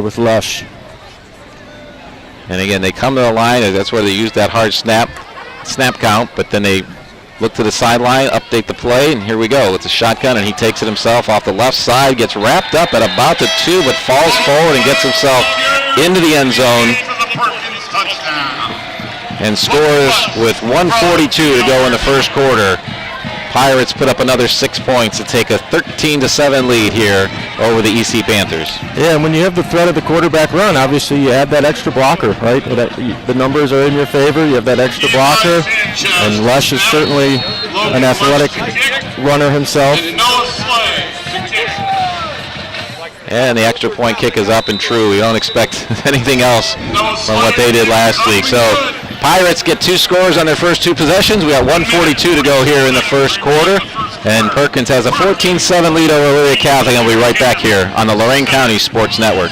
with Lush. And again, they come to the line, and that's where they use that hard snap count, but then they look to the sideline, update the play, and here we go. It's a shotgun, and he takes it himself off the left side, gets wrapped up at about the 2, but falls forward and gets himself into the end zone and scores with 1:42 to go in the first quarter. Pirates put up another 6 points to take a 13-7 lead here over the EC Panthers. Yeah, and when you have the threat of the quarterback run, obviously you add that extra blocker, right? The numbers are in your favor. You have that extra blocker, and Lush is certainly an athletic runner himself. And the extra point kick is up and true. We don't expect anything else from what they did last week. So Pirates get 2 scores on their first 2 possessions. We got 1:42 to go here in the first quarter. And Perkins has a 14-7 lead over Elyria Catholic. And we'll be right back here on the Lorain County Sports Network.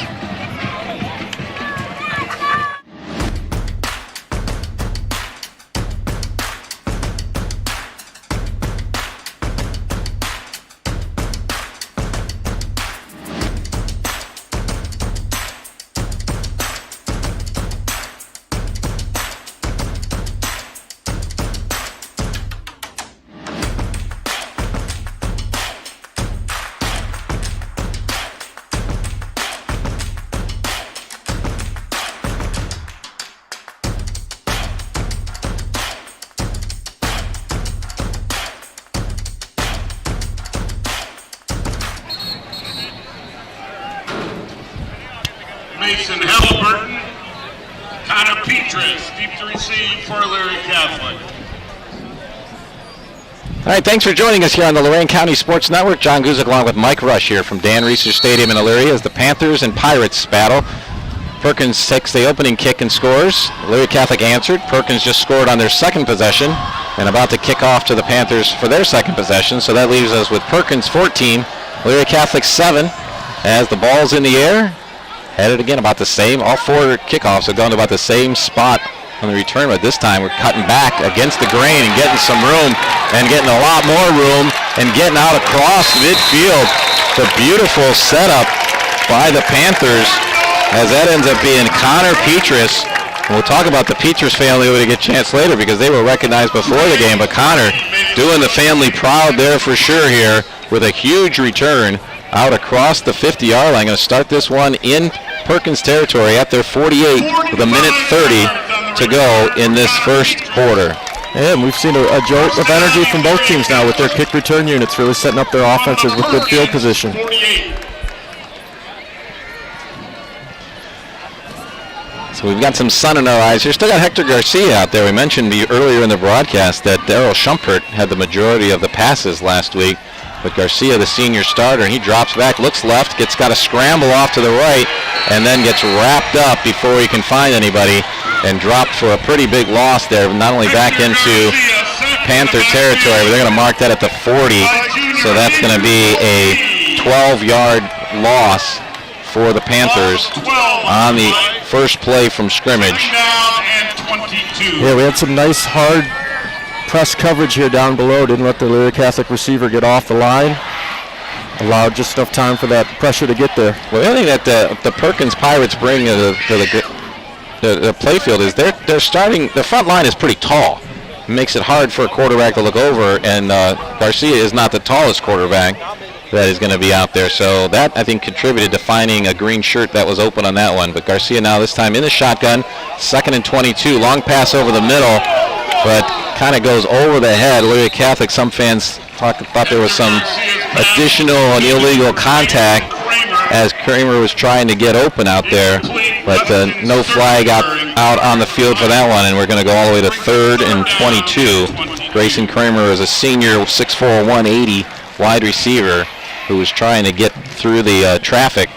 All right, thanks for joining us here on the Lorain County Sports Network. John Guzik along with Mike Rush here from Dan Reeser Stadium in Elyria as the Panthers and Pirates battle. Perkins takes the opening kick and scores. Elyria Catholic answered. Perkins just scored on their second possession and about to kick off to the Panthers for their second possession. So that leaves us with Perkins 14, Elyria Catholic 7 as the ball's in the air. Headed again about the same. All 4 kickoffs have gone to about the same spot on the return, but this time we're cutting back against the grain and getting some room and getting a lot more room and getting out across midfield. The beautiful setup by the Panthers as that ends up being Connor Petrus. We'll talk about the Petrus family when we get a chance later because they were recognized before the game, but Connor doing the family proud there for sure here with a huge return out across the 50-yard line. Going to start this one in Perkins territory at their 48 with a minute 30 to go in this first quarter. And we've seen a jolt of energy from both teams now with their kick return units really setting up their offenses with good field position. So we've got some sun in our eyes here. Still got Hector Garcia out there. We mentioned earlier in the broadcast that Darryl Schumpert had the majority of the passes last week. But Garcia, the senior starter, and he drops back, looks left, got a scramble off to the right, and then gets wrapped up before he can find anybody and dropped for a pretty big loss there, not only back into Panther territory, but they're going to mark that at the 40. So that's going to be a 12-yard loss for the Panthers on the first play from scrimmage. Yeah, we had some nice hard press coverage here down below. Didn't let the Elyria Catholic receiver get off the line. Allowed just enough time for that pressure to get there. Well, the other thing that the Perkins Pirates bring to the playfield is they're starting. The front line is pretty tall. It makes it hard for a quarterback to look over, and Garcia is not the tallest quarterback that is going to be out there. So that, I think, contributed to finding a green shirt that was open on that one. But Garcia now this time in the shotgun, 2nd and 22. Long pass over the middle, but kind of goes over the head. Elyria Catholic, some fans thought there was some additional and illegal contact as Kramer was trying to get open out there, but no flag out on the field for that one, and we're going to go all the way to 3rd and 22. Grayson Kramer is a senior 6'4", 180 wide receiver who was trying to get through the traffic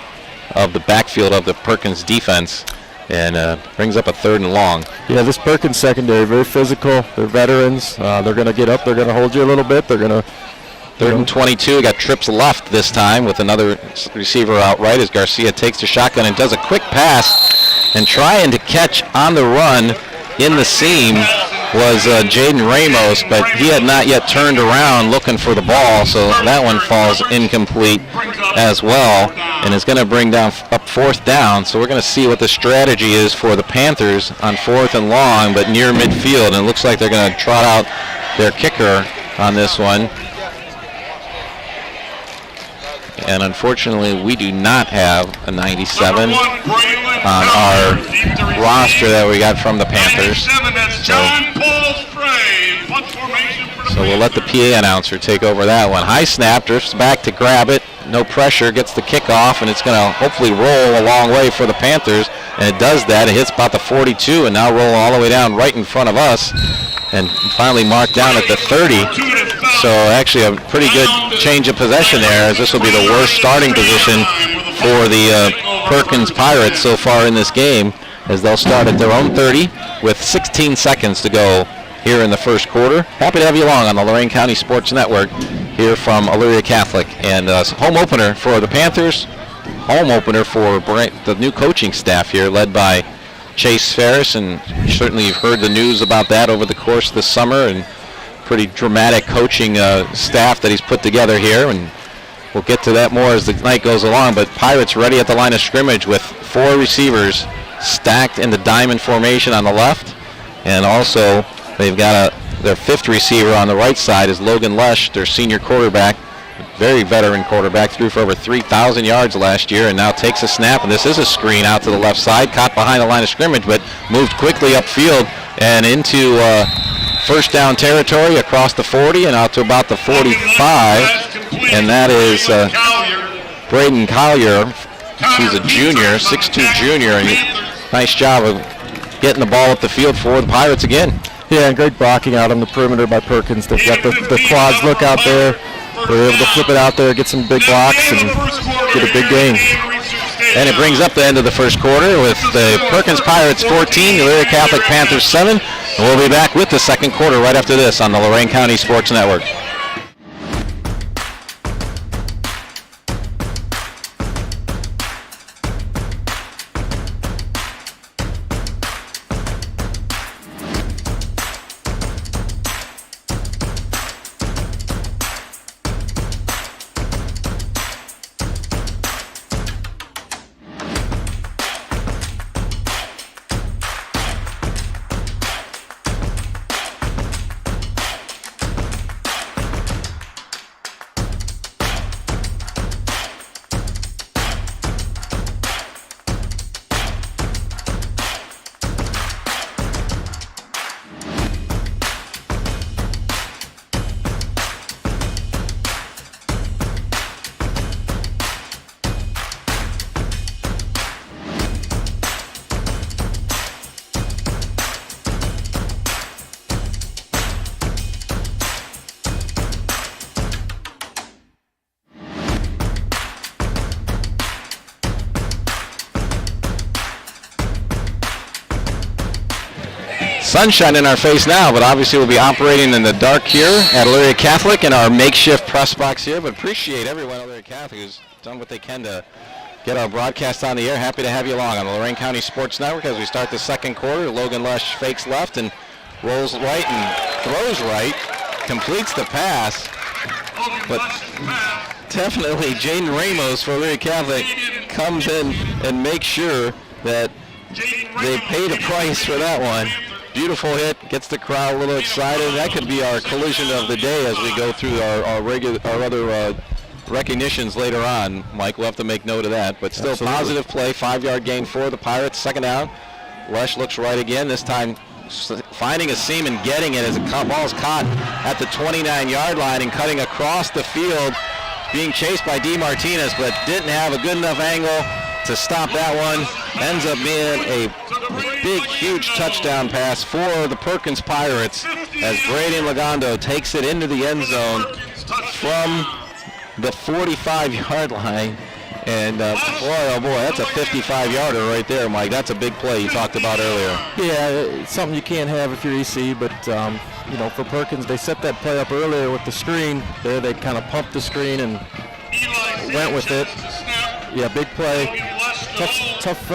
of the backfield of the Perkins defense, and brings up a 3rd and long. Yeah, this Perkins secondary, very physical. They're veterans. They're going to get up. They're going to hold you a little bit. They're going to 3rd and 22. Got trips left this time with another receiver out right as Garcia takes the shotgun and does a quick pass, and trying to catch on the run in the seam was Jaden Ramos, but he had not yet turned around looking for the ball, so that one falls incomplete as well. and it's going to bring down up 4th down. So we're going to see what the strategy is for the Panthers on 4th and long, but near midfield. And it looks like they're going to trot out their kicker on this one. And unfortunately, we do not have a 97 on our roster that we got from the Panthers. So we'll let the PA announcer take over that one. High snap, drifts back to grab it. No pressure, gets the kickoff, and it's going to hopefully roll a long way for the Panthers. And it does that. It hits about the 42 and now roll all the way down right in front of us. And finally marked down at the 30. So actually a pretty good change of possession there, as this will be the worst starting position for the Perkins Pirates so far in this game, as they'll start at their own 30 with 16 seconds to go here in the first quarter. Happy to have you along on the Lorain County Sports Network here from Elyria Catholic. And home opener for the Panthers, home opener for the new coaching staff here led by Chase Ferris, and certainly you've heard the news about that over the course of the summer, and pretty dramatic coaching staff that he's put together here, and we'll get to that more as the night goes along. But Pirates ready at the line of scrimmage with 4 receivers stacked in the diamond formation on the left, and also they've got their 5th receiver on the right side is Logan Lesh, their senior quarterback, very veteran quarterback, threw for over 3,000 yards last year, and now takes a snap, and this is a screen out to the left side, caught behind the line of scrimmage, but moved quickly upfield and into first down territory across the 40 and out to about the 45, and that is Braden Collier. He's a junior, 6'2 junior, and nice job of getting the ball up the field for the Pirates again. Yeah, and great blocking out on the perimeter by Perkins. They've got the quads look out there. They're able to flip it out there, get some big blocks, and get a big gain. And it brings up the end of the first quarter with the Perkins Pirates 14, Elyria Catholic Panthers 7. And we'll be back with the second quarter right after this on the Lorain County Sports Network. Sunshine in our face now, but obviously we'll be operating in the dark here at Elyria Catholic in our makeshift press box here, but appreciate everyone at Elyria Catholic who's done what they can to get our broadcast on the air. Happy to have you along on the Lorain County Sports Network as we start the second quarter. Logan Lesh fakes left and rolls right and throws right, completes the pass, but definitely Jaden Ramos for Elyria Catholic comes in and makes sure that they paid a price for that one. Beautiful hit, gets the crowd a little excited. That could be our collision of the day as we go through our other recognitions later on. Mike, we'll have to make note of that. But still, absolutely. Positive play, 5-yard gain for the Pirates. Second down, Lesh looks right again, this time finding a seam and getting it as the ball is caught at the 29-yard line and cutting across the field, being chased by D. Martinez, but didn't have a good enough angle to stop that one. Ends up being a big, huge touchdown pass for the Perkins Pirates as Braden Lagondo takes it into the end zone from the 45-yard line. And boy, oh boy, that's a 55-yarder right there, Mike. That's a big play you talked about earlier. Yeah, it's something you can't have if you're EC, but you know, for Perkins, they set that play up earlier with the screen. There, they kind of pumped the screen and went with it. Yeah, big play. Tough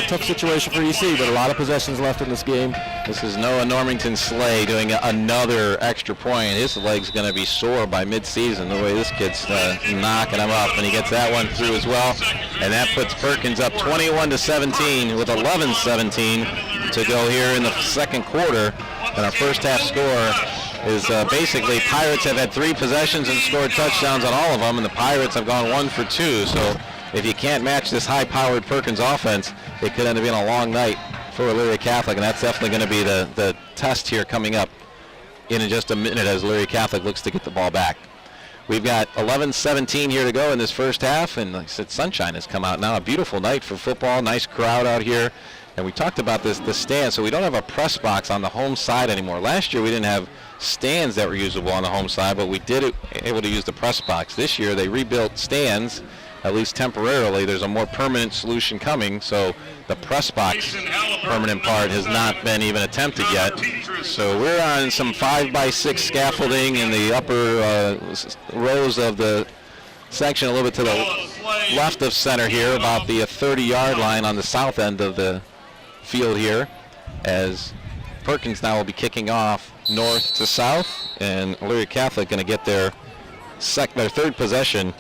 tough situation for EC, but a lot of possessions left in this game. This is Noah Normington Slay doing another extra point. His leg's going to be sore by mid-season, the way this kid's knocking him up, and he gets that one through as well. And that puts Perkins up 21-17 with 11:17 to go here in the second quarter. And our first half score is basically Pirates have had 3 possessions and scored touchdowns on all of them, and the Pirates have gone 1 for 2. So if you can't match this high-powered Perkins offense, it could end up being a long night for Elyria Catholic, and that's definitely going to be the test here coming up in just a minute as Elyria Catholic looks to get the ball back. We've got 11:17 here to go in this first half, and like I said, sunshine has come out now. A beautiful night for football, nice crowd out here. And we talked about the stand, so we don't have a press box on the home side anymore. Last year we didn't have stands that were usable on the home side, but we did able to use the press box. This year they rebuilt stands, at least temporarily. There's a more permanent solution coming, so the press box permanent part has not been even attempted yet. So we're on some 5x6 scaffolding in the upper rows of the section, a little bit to the left of center here, about the 30-yard line on the south end of the field here, as Perkins now will be kicking off north to south, and Elyria Catholic going to get their third possession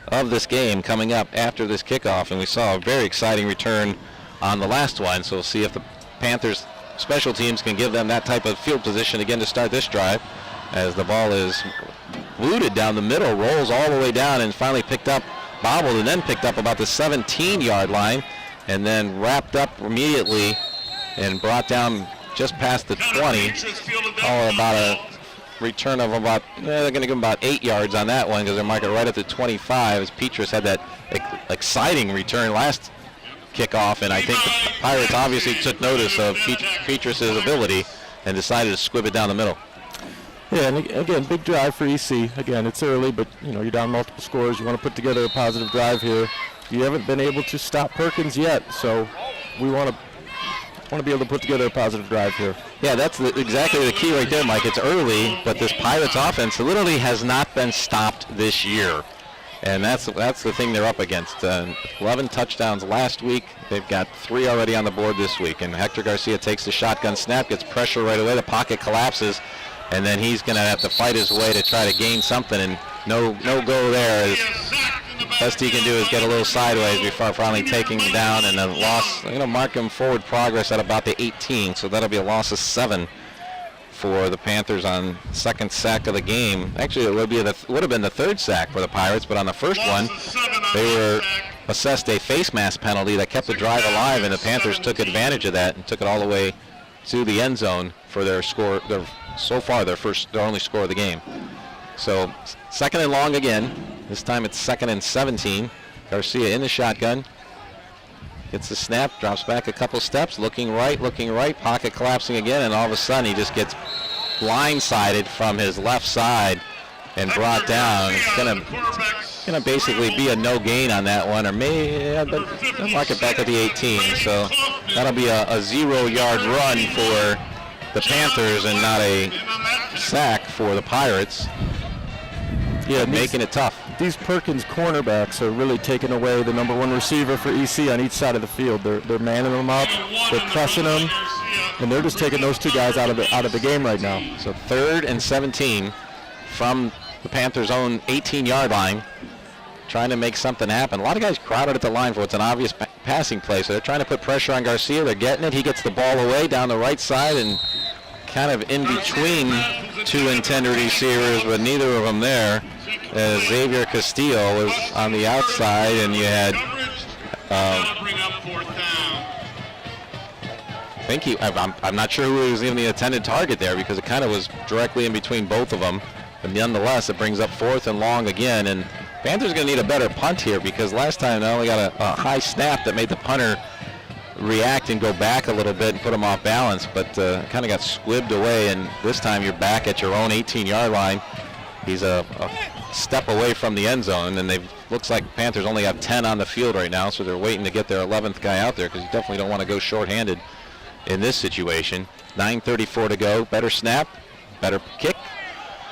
of this game coming up after this kickoff. And we saw a very exciting return on the last one, so we'll see if the Panthers special teams can give them that type of field position again to start this drive, as the ball is booted down the middle, rolls all the way down, and finally picked up, bobbled, and then picked up about the 17-yard line, and then wrapped up immediately and brought down just past the 20. Oh, about a return of about, they're going to give them about 8 yards on that one because they're marking right at the 25, as Petrus had that exciting return last kickoff, and I think the Pirates obviously took notice of Petrus's ability and decided to squib it down the middle. Yeah, and again, big drive for EC. Again, it's early, but you're down multiple scores. You want to put together a positive drive here. You haven't been able to stop Perkins yet, so we want to be able to put together a positive drive here. Yeah, that's exactly the key right there, Mike. It's early, but this Pirates offense literally has not been stopped this year, and that's the thing they're up against. 11 touchdowns last week. They've got 3 already on the board this week, and Hector Garcia takes the shotgun snap, gets pressure right away. The pocket collapses, and then he's going to have to fight his way to try to gain something, and no go there. Best he can do is get a little sideways before finally taking him down, and a loss. I'm going to mark him forward progress at about the 18, so that'll be a loss of 7 for the Panthers on second sack of the game. Actually, it would have been the third sack for the Pirates, but on the first one, they were assessed a face mask penalty that kept the drive alive, and the Panthers took advantage of that and took it all the way to the end zone for their score. Their only score of the game. So second and long again. This time it's 2nd and 17. Garcia in the shotgun. Gets the snap, drops back a couple steps, looking right, pocket collapsing again, and all of a sudden he just gets blindsided from his left side and brought down. It's gonna basically be a no gain on that one, or maybe they'll mark it back at the 18. So that'll be a 0-yard run for the Panthers and not a sack for the Pirates. Yeah, making it tough. These Perkins cornerbacks are really taking away the number 1 receiver for EC on each side of the field. They're manning them up, they're pressing them, and they're just taking those 2 guys out of the game right now. So 3rd and 17 from the Panthers' own 18-yard line, trying to make something happen. A lot of guys crowded at the line for what's an obvious passing play, so they're trying to put pressure on Garcia. They're getting it. He gets the ball away down the right side and kind of in between 2 intended receivers, but neither of them there, as Xavier Castillo was on the outside, and you had I'm not sure who was even the intended target there, because it kind of was directly in between both of them. But nonetheless, it brings up 4th and long again, and Panthers going to need a better punt here, because last time they only got a high snap that made the punter react and go back a little bit and put him off balance, but kind of got squibbed away, and this time you're back at your own 18-yard line. He's a step away from the end zone, and looks like Panthers only have 10 on the field right now, so they're waiting to get their 11th guy out there, because you definitely don't want to go shorthanded in this situation. 9:34 to go. Better snap, better kick.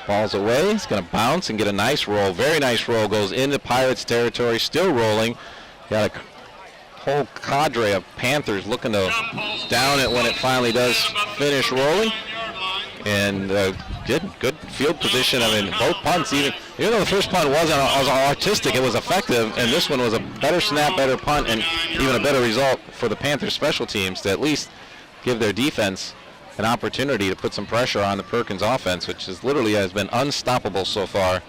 Ball's away. It's going to bounce and get a nice roll. Very nice roll. Goes into Pirates territory. Still rolling. Got a whole cadre of Panthers looking to down it when it finally does finish rolling. And good field position. I mean, both punts, even though the first punt wasn't artistic, it was effective, and this one was a better snap, better punt, and even a better result for the Panthers special teams to at least give their defense an opportunity to put some pressure on the Perkins offense, which has been unstoppable so far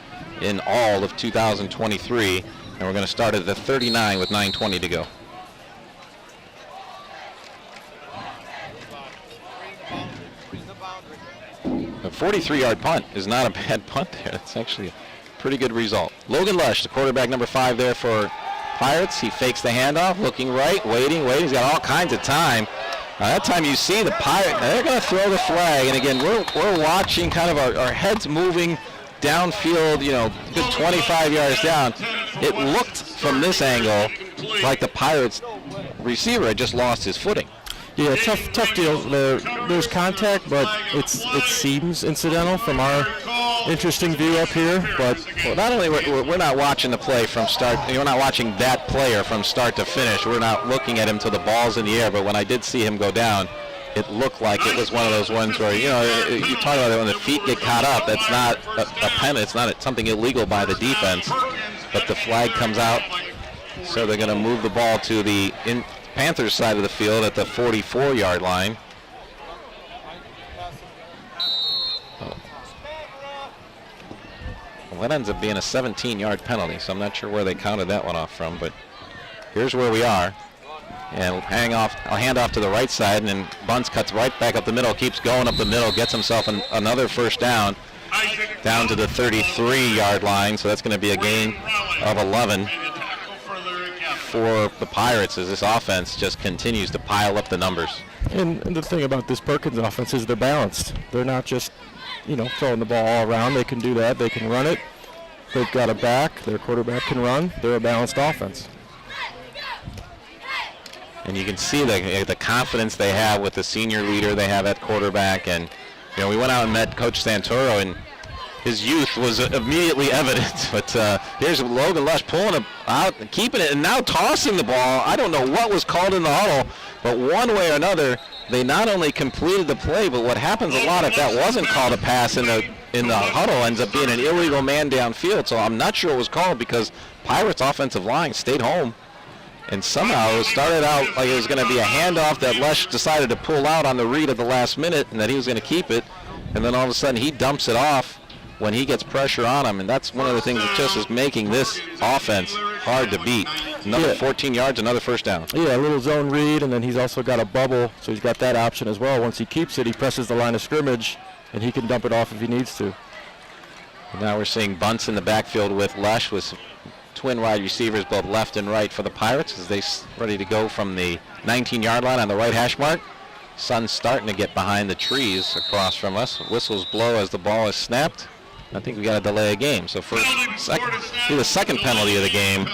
in all of 2023. And we're going to start at the 39 with 9:20 to go. A 43-yard punt is not a bad punt there. It's actually a pretty good result. Logan Lush, the quarterback number 5 there for Pirates. He fakes the handoff, looking right, waiting. He's got all kinds of time. That time you see the Pirates, they're going to throw the flag. And again, we're watching kind of our heads moving downfield, good 25 yards down. It looked from this angle like the Pirates receiver had just lost his footing. Yeah, tough deal. There's contact, but it seems incidental from our interesting view up here. But not only we're not watching the play from start, we're not watching that player from start to finish. We're not looking at him till the ball's in the air. But when I did see him go down, it looked like it was one of those ones where you talk about it when the feet get caught up. That's not a penalty. It's not something illegal by the defense. But the flag comes out, so they're going to move the ball to the Panthers side of the field at the 44-yard line. Well, that ends up being a 17-yard penalty, so I'm not sure where they counted that one off from, but here's where we are. And I'll hand off to the right side, and then Bunce cuts right back up the middle, keeps going up the middle, gets himself another first down to the 33-yard line, so that's going to be a gain of 11 for the Pirates as this offense just continues to pile up the numbers. And the thing about this Perkins offense is they're balanced. They're not just, throwing the ball all around. They can do that. They can run it. They've got a back. Their quarterback can run. They're a balanced offense. And you can see the confidence they have with the senior leader they have at quarterback. And, we went out and met Coach Santoro, and his youth was immediately evident. But here's Logan Lush pulling it out, keeping it, and now tossing the ball. I don't know what was called in the huddle, but one way or another, they not only completed the play, but what happens a lot if that wasn't called a pass in the huddle ends up being an illegal man downfield. So I'm not sure it was called because Pirates' offensive line stayed home. And somehow it started out like it was going to be a handoff that Lush decided to pull out on the read at the last minute and that he was going to keep it. And then all of a sudden he dumps it off when he gets pressure on him. And that's one of the things that just is making this offense hard to beat. Another 14 yards, another first down. Yeah, a little zone read, and then he's also got a bubble, so he's got that option as well. Once he keeps it, he presses the line of scrimmage, and he can dump it off if he needs to. And now we're seeing Bunce in the backfield with Lush with twin wide receivers both left and right for the Pirates as they ready to go from the 19-yard line on the right hash mark. Sun's starting to get behind the trees across from us. Whistles blow as the ball is snapped. I think we got to delay a game. So the second penalty of the game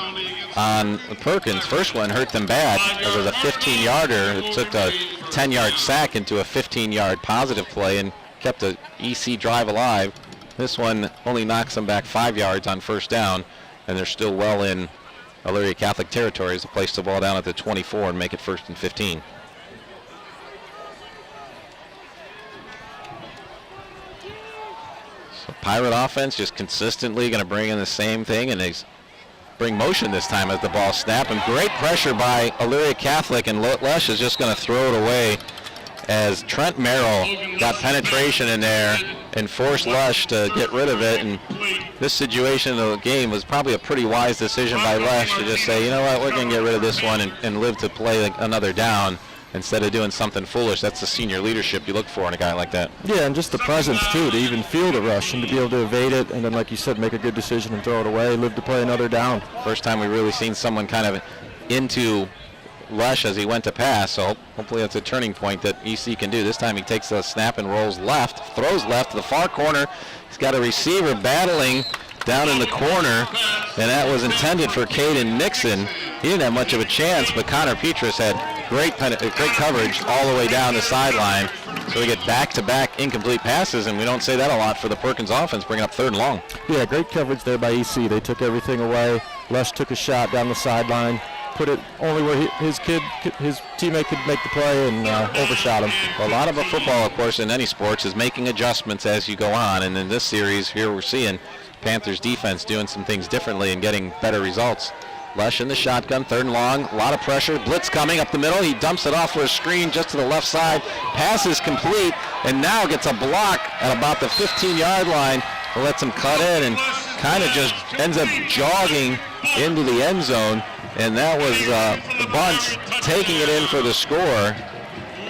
on Perkins. First one hurt them bad. It was a 15-yarder. It took a 10-yard sack into a 15-yard positive play and kept the EC drive alive. This one only knocks them back 5 yards on first down, and they're still well in Elyria Catholic territory as they place the ball down at the 24 and make it 1st and 15. So Pirate offense just consistently going to bring in the same thing, and they bring motion this time as the ball snapped. And great pressure by Elyria Catholic, and Lush is just going to throw it away as Trent Merrill got penetration in there and forced Lush to get rid of it. And this situation of the game was probably a pretty wise decision by Lush to just say, you know what, we're going to get rid of this one and live to play another down instead of doing something foolish. That's the senior leadership you look for in a guy like that. Yeah, and just the presence, too, to even feel the rush and to be able to evade it and then, like you said, make a good decision and throw it away, live to play another down. First time we've really seen someone kind of into Lush as he went to pass, so hopefully that's a turning point that EC can do. This time he takes a snap and rolls left, throws left to the far corner. He's got a receiver battling down in the corner, and that was intended for Caden Nixon. He didn't have much of a chance, but Connor Petrus had great coverage all the way down the sideline. So we get back-to-back incomplete passes, and we don't say that a lot for the Perkins offense, bringing up 3rd and long. Yeah, great coverage there by EC. They took everything away. Lush took a shot down the sideline, put it only where his teammate could make the play and overshot him. Well, a lot of a football, of course, in any sports is making adjustments as you go on. And in this series here we're seeing Panthers defense doing some things differently and getting better results. Lesh in the shotgun, 3rd and long, a lot of pressure. Blitz coming up the middle. He dumps it off for a screen just to the left side. Pass is complete, and now gets a block at about the 15-yard line. Lets him cut in and kind of just ends up jogging into the end zone. And that was Bunce taking it in for the score.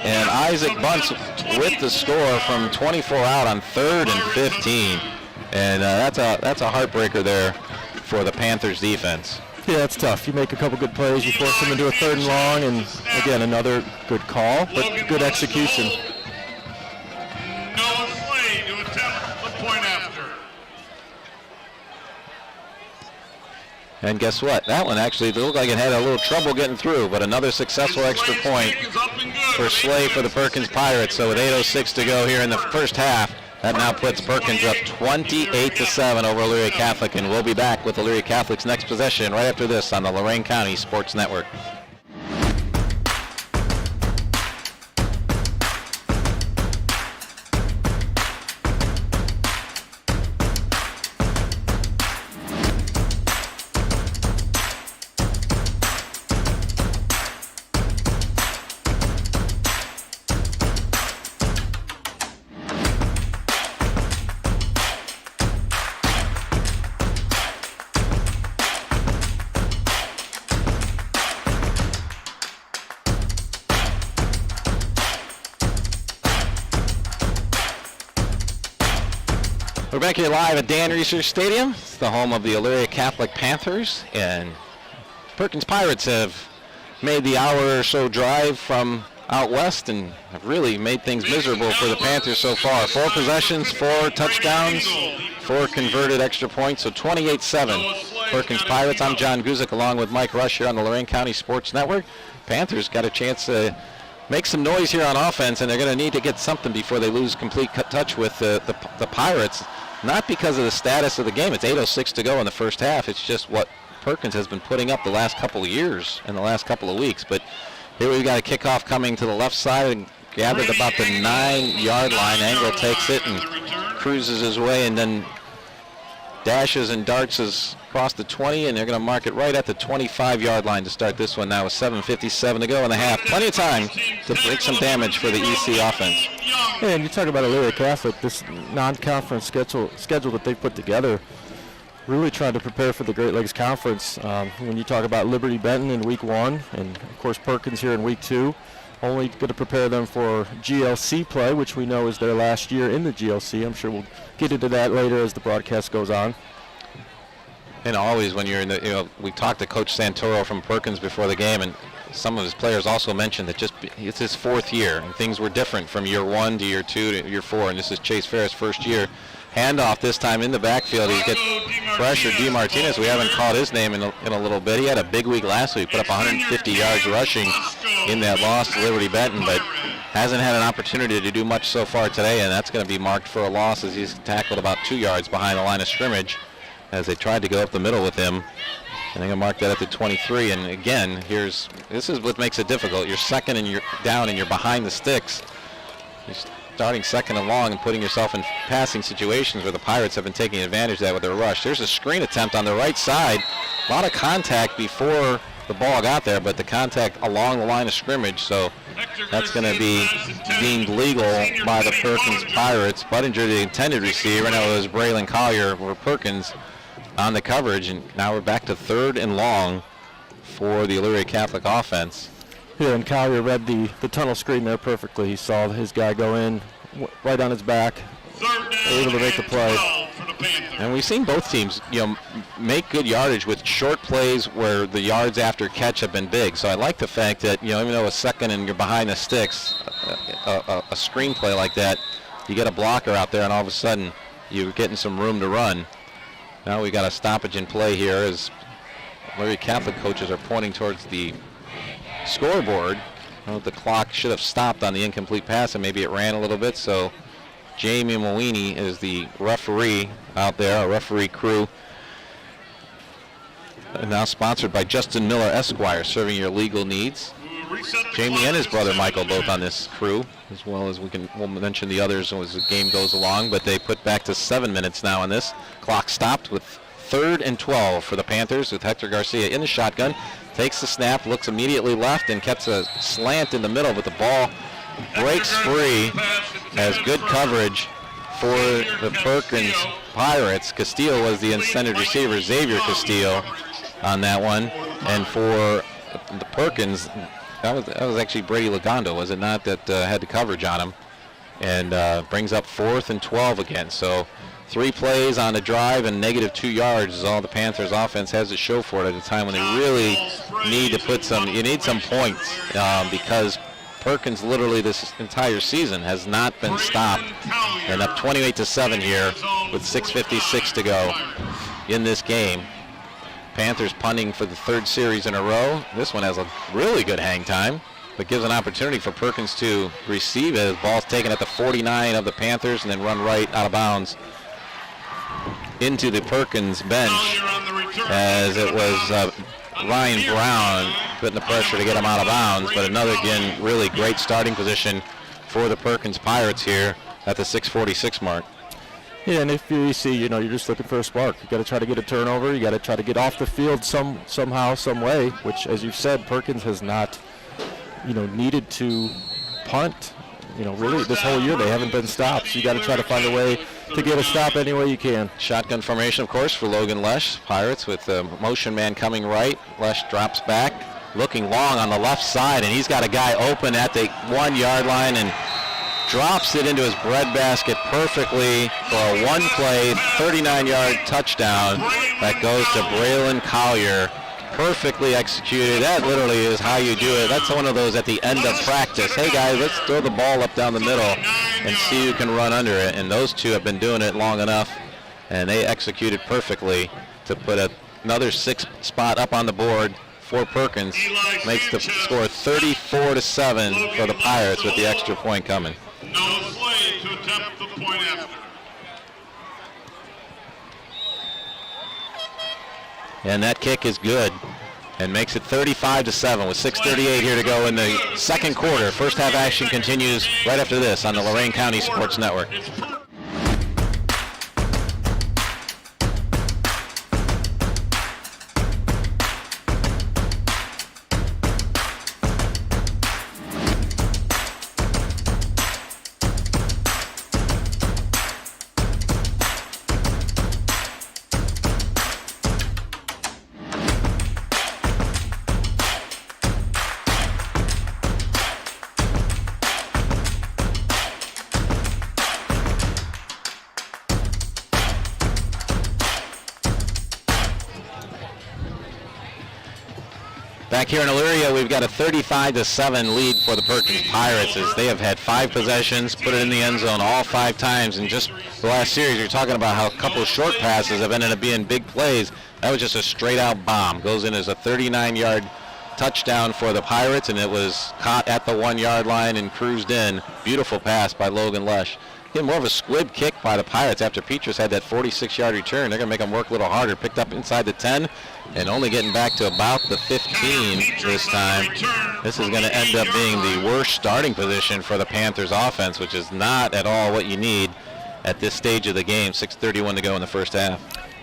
And Isaac Bunce with the score from 24 out on 3rd and 15. And that's a heartbreaker there for the Panthers defense. Yeah, it's tough. You make a couple good plays, you force them into a 3rd and long, and again, another good call, but good execution. Noah Slade to attempt the point after. And guess what? That one actually looked like it had a little trouble getting through, but another successful extra point for Slade for the Perkins Pirates. So with 8:06 to go here in the first half, that now puts Perkins up 28-7 over Elyria Catholic, and we'll be back with Elyria Catholic's next possession right after this on the Lorain County Sports Network. We're back here live at Dan Research Stadium. It's the home of the Elyria Catholic Panthers, and Perkins Pirates have made the hour or so drive from out west and have really made things miserable for the Panthers so far. 4 possessions, 4 touchdowns, 4 converted extra points, so 28-7. Perkins Pirates. I'm John Guzik along with Mike Rush here on the Lorain County Sports Network. Panthers got a chance to make some noise here on offense, and they're going to need to get something before they lose complete touch with the Pirates. Not because of the status of the game. It's 8:06 to go in the first half. It's just what Perkins has been putting up the last couple of years and the last couple of weeks. But here we've got a kickoff coming to the left side and gathered about the 9-yard line. Angle takes it and cruises his way and then dashes and darts across the 20, and they're going to mark it right at the 25-yard line to start this one now with 7:57 to go in the half. Plenty of time to break some damage for the EC offense. Yeah, and you talk about Elyria Catholic, this non-conference schedule that they've put together, really trying to prepare for the Great Lakes Conference. When you talk about Liberty-Benton in week 1, and of course Perkins here in week 2, only going to prepare them for GLC play, which we know is their last year in the GLC. I'm sure we'll get into that later as the broadcast goes on. And always when you're in the, we talked to Coach Santoro from Perkins before the game, and some of his players also mentioned that it's his 4th year, and things were different from year 1 to year 2 to year 4, and this is Chase Ferris' first year. Handoff this time in the backfield. He gets pressure. D. Martinez, we haven't called his name in a little bit. He had a big week last week, put up 150 yards rushing in that loss to Liberty-Benton, but hasn't had an opportunity to do much so far today, and that's going to be marked for a loss as he's tackled about 2 yards behind the line of scrimmage as they tried to go up the middle with him. And they're going to mark that at the 23. And again, this is what makes it difficult. You're second and you're down and you're behind the sticks. You're starting second and long and putting yourself in passing situations where the Pirates have been taking advantage of that with their rush. There's a screen attempt on the right side. A lot of contact before the ball got there, but the contact along the line of scrimmage. So that's going to be deemed legal by the Perkins Pirates. Buttinger, the intended receiver. Now it was Braylon Collier for Perkins on the coverage, and now we're back to 3rd and long for the Elyria Catholic offense. Yeah, and Collier read the tunnel screen there perfectly. He saw his guy go in right on his back, able to make the play. And we've seen both teams, make good yardage with short plays where the yards after catch have been big. So I like the fact that, even though it's second and you're behind the sticks, a screen play like that, you get a blocker out there and all of a sudden you're getting some room to run. Now we got a stoppage in play here as Elyria Catholic coaches are pointing towards the scoreboard. The clock should have stopped on the incomplete pass and maybe it ran a little bit. So Jamie Mowini is the referee out there, a referee crew. now sponsored by Justin Miller Esquire, serving your legal needs. Jamie and his brother Michael both on this crew, as well as we'll mention the others as the game goes along, but they put back to 7 minutes now on this. Clock stopped with 3rd and 12 for the Panthers, with Hector Garcia in the shotgun. Takes the snap, looks immediately left, and gets a slant in the middle, but the ball breaks free as good coverage for the Perkins Pirates. Castillo was the intended receiver, Xavier Castillo, on that one. And for the Perkins, that was actually Brady Lagondo, was it not, that had the coverage on him, and brings up 4th and 12 again. So 3 plays on the drive and -2 yards is all the Panthers offense has to show for it at a time when they really need to put some points, because Perkins literally this entire season has not been stopped, and up 28-7 here with 6:56 to go in this game. Panthers punting for the 3rd series in a row. This one has a really good hang time, but gives an opportunity for Perkins to receive it. The ball's taken at the 49 of the Panthers and then run right out of bounds into the Perkins bench, as it was Ryan Brown putting the pressure to get him out of bounds. But another, again, really great starting position for the Perkins Pirates here at the 6:46 mark. Yeah, and if you see, you're just looking for a spark. You got to try to get a turnover. You got to try to get off the field somehow, some way. Which, as you've said, Perkins has not, needed to punt. Really this whole year they haven't been stopped. So you got to try to find a way to get a stop any way you can. Shotgun formation, of course, for Logan Lesh. Pirates with the motion man coming right. Lesh drops back, looking long on the left side, and he's got a guy open at the 1-yard line and drops it into his breadbasket perfectly for a 1-play, 39-yard touchdown that goes to Braylon Collier. Perfectly executed. That literally is how you do it. That's one of those at the end of practice. Hey guys, let's throw the ball up down the middle and see who can run under it. And those two have been doing it long enough, and they executed perfectly to put another 6th spot up on the board for Perkins. Makes the score 34-7 for the Pirates with the extra point coming. No play to attempt the point after. And that kick is good and makes it 35-7 with 6:38 here to go in the second quarter. First half action continues right after this on the Lorain County Sports Network. Back here in Elyria, we've got a 35-7 lead for the Perkins Pirates, as they have had 5 possessions, put it in the end zone all 5 times. And just the last series, you're talking about how a couple of short passes have ended up being big plays. That was just a straight-out bomb. Goes in as a 39-yard touchdown for the Pirates, and it was caught at the 1-yard line and cruised in. Beautiful pass by Logan Lesh. Again, more of a squib kick by the Pirates after Petrus had that 46-yard return. They're going to make them work a little harder. Picked up inside the 10 and only getting back to about the 15 this time. This is going to end up being the worst starting position for the Panthers offense, which is not at all what you need at this stage of the game. 6:31 to go in the first half.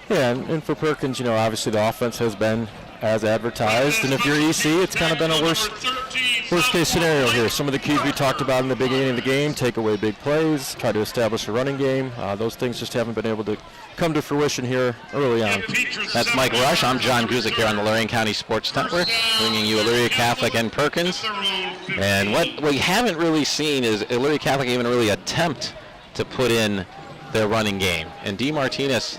Yeah, and for Perkins, obviously the offense has been as advertised, and if you're EC, it's kind of been a worst case scenario here. Some of the keys we talked about in the beginning of the game: take away big plays, try to establish a running game. Those things just haven't been able to come to fruition here early on. That's Mike Rush. I'm John Guzik here on the Lorain County Sports Network, bringing you Elyria Catholic and Perkins. And what we haven't really seen is Elyria Catholic even really attempt to put in their running game. And D. Martinez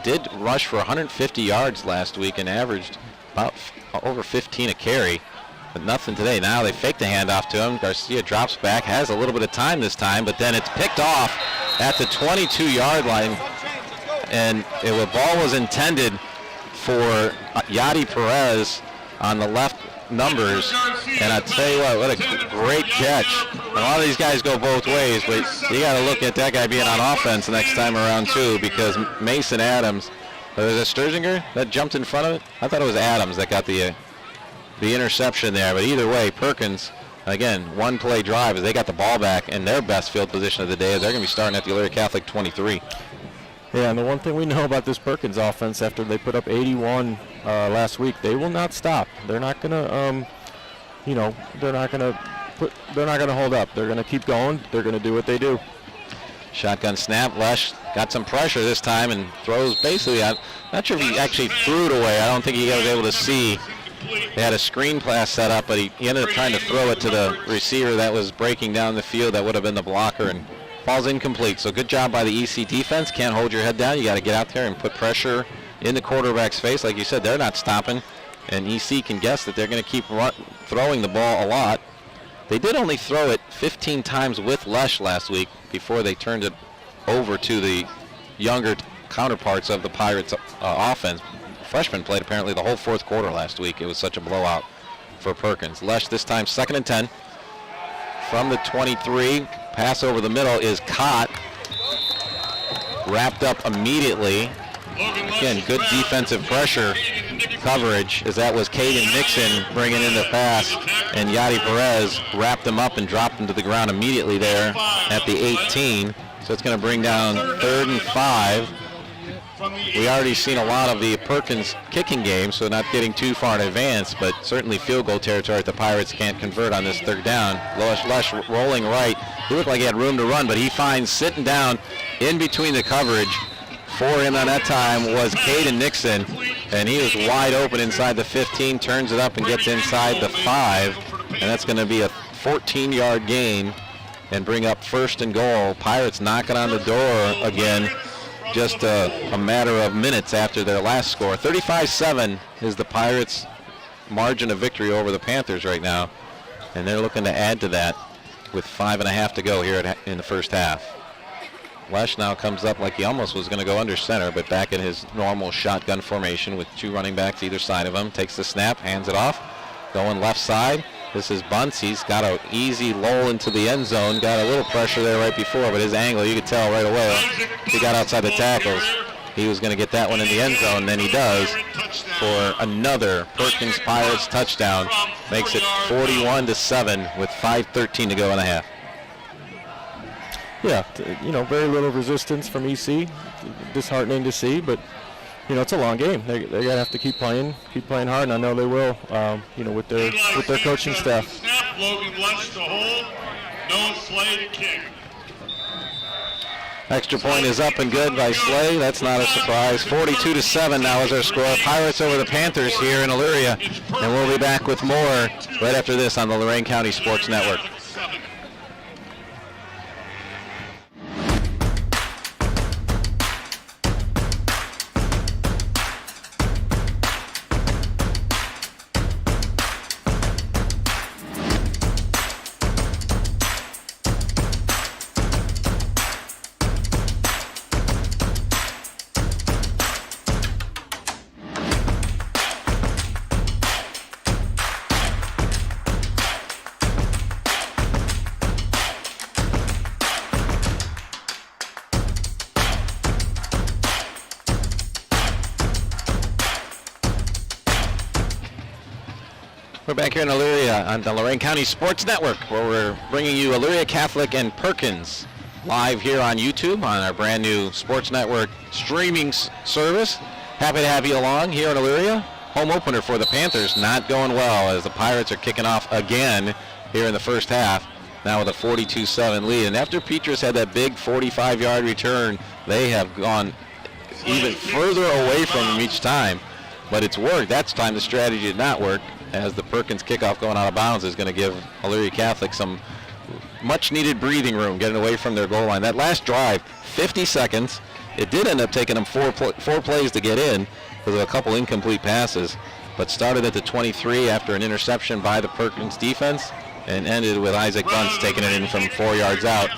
did rush for 150 yards last week and averaged about over 15 a carry, but nothing today. Now they fake the handoff to him. Garcia drops back, has a little bit of time this time, but then it's picked off at the 22-yard line. And the ball was intended for Yadi Perez on the left numbers. And I tell you what a great catch. A lot of these guys go both ways, but you got to look at that guy being on offense next time around too, because Mason Adams Was it Sturzinger that jumped in front of it? I thought it was Adams that got the interception there. But either way, Perkins, again, one-play drive as they got the ball back in their best field position of the day as they're going to be starting at the Elyria Catholic 23. Yeah, and the one thing we know about this Perkins offense after they put up 81 last week, they will not stop. They're not going to, they're not going to hold up. They're going to keep going. They're going to do what they do. Shotgun snap. Lesh got some pressure this time and throws basically out. Not sure if he actually threw it away. I don't think he was able to see. They had a screen pass set up, but he ended up trying to throw it to the receiver that was breaking down the field. That would have been the blocker, and falls incomplete. So good job by the EC defense. Can't hold your head down. You got to get out there and put pressure in the quarterback's face. Like you said, they're not stopping, and EC can guess that they're going to keep throwing the ball a lot. They did only throw it 15 times with Lesh last week before they turned it over to the younger counterparts of the Pirates offense. Freshmen played apparently the whole fourth quarter last week. It was such a blowout for Perkins. Lesh this time 2nd and 10 from the 23. Pass over the middle is caught. Wrapped up immediately. Again, good defensive pressure coverage as that was Caden Nixon bringing in the pass, and Yadi Perez wrapped him up and dropped him to the ground immediately there at the 18. So it's going to bring down 3rd and 5. We already seen a lot of the Perkins kicking game, so not getting too far in advance, but certainly field goal territory if the Pirates can't convert on this 3rd down. Lesh rolling right. He looked like he had room to run, but he finds sitting down in between the coverage for him on that time was Caden Nixon, and he was wide open inside the 15, turns it up and gets inside the 5, and that's going to be a 14-yard gain and bring up 1st and goal. Pirates knocking on the door again, just a matter of minutes after their last score. 35-7 is the Pirates' margin of victory over the Panthers right now, and they're looking to add to that with 5.5 to go here in the first half. Lesh now comes up like he almost was going to go under center, but back in his normal shotgun formation with 2 running backs either side of him. Takes the snap, hands it off, going left side. This is Bunce. He's got an easy lull into the end zone. Got a little pressure there right before, but his angle, you could tell right away. He got outside the tackles. He was going to get that one in the end zone, and then he does for another Perkins Pirates touchdown. Makes it 41-7 with 5:13 to go in the half. Yeah, very little resistance from EC. Disheartening to see, but it's a long game. They're gonna have to keep playing hard, and I know they will. With their coaching staff. Snap, Logan Lesh to hold, no Slay to kick. Extra point is up and good by Slay. That's not a surprise. 42-7 now is our score. Pirates over the Panthers here in Elyria, and we'll be back with more right after this on the Lorain County Sports Network. We're back here in Elyria on the Lorain County Sports Network, where we're bringing you Elyria Catholic and Perkins live here on YouTube on our brand new Sports Network streaming service. Happy to have you along here in Elyria. Home opener for the Panthers, not going well as the Pirates are kicking off again here in the first half, now with a 42-7 lead. And after Petrus had that big 45-yard return, they have gone even further away from him each time. But it's worked. That time the strategy did not work, as the Perkins kickoff going out of bounds is going to give Elyria Catholic some much-needed breathing room, getting away from their goal line. That last drive, 50 seconds. It did end up taking them four plays to get in because of a couple incomplete passes, but started at the 23 after an interception by the Perkins defense and ended with Isaac Bunce taking it in from 4 yards out.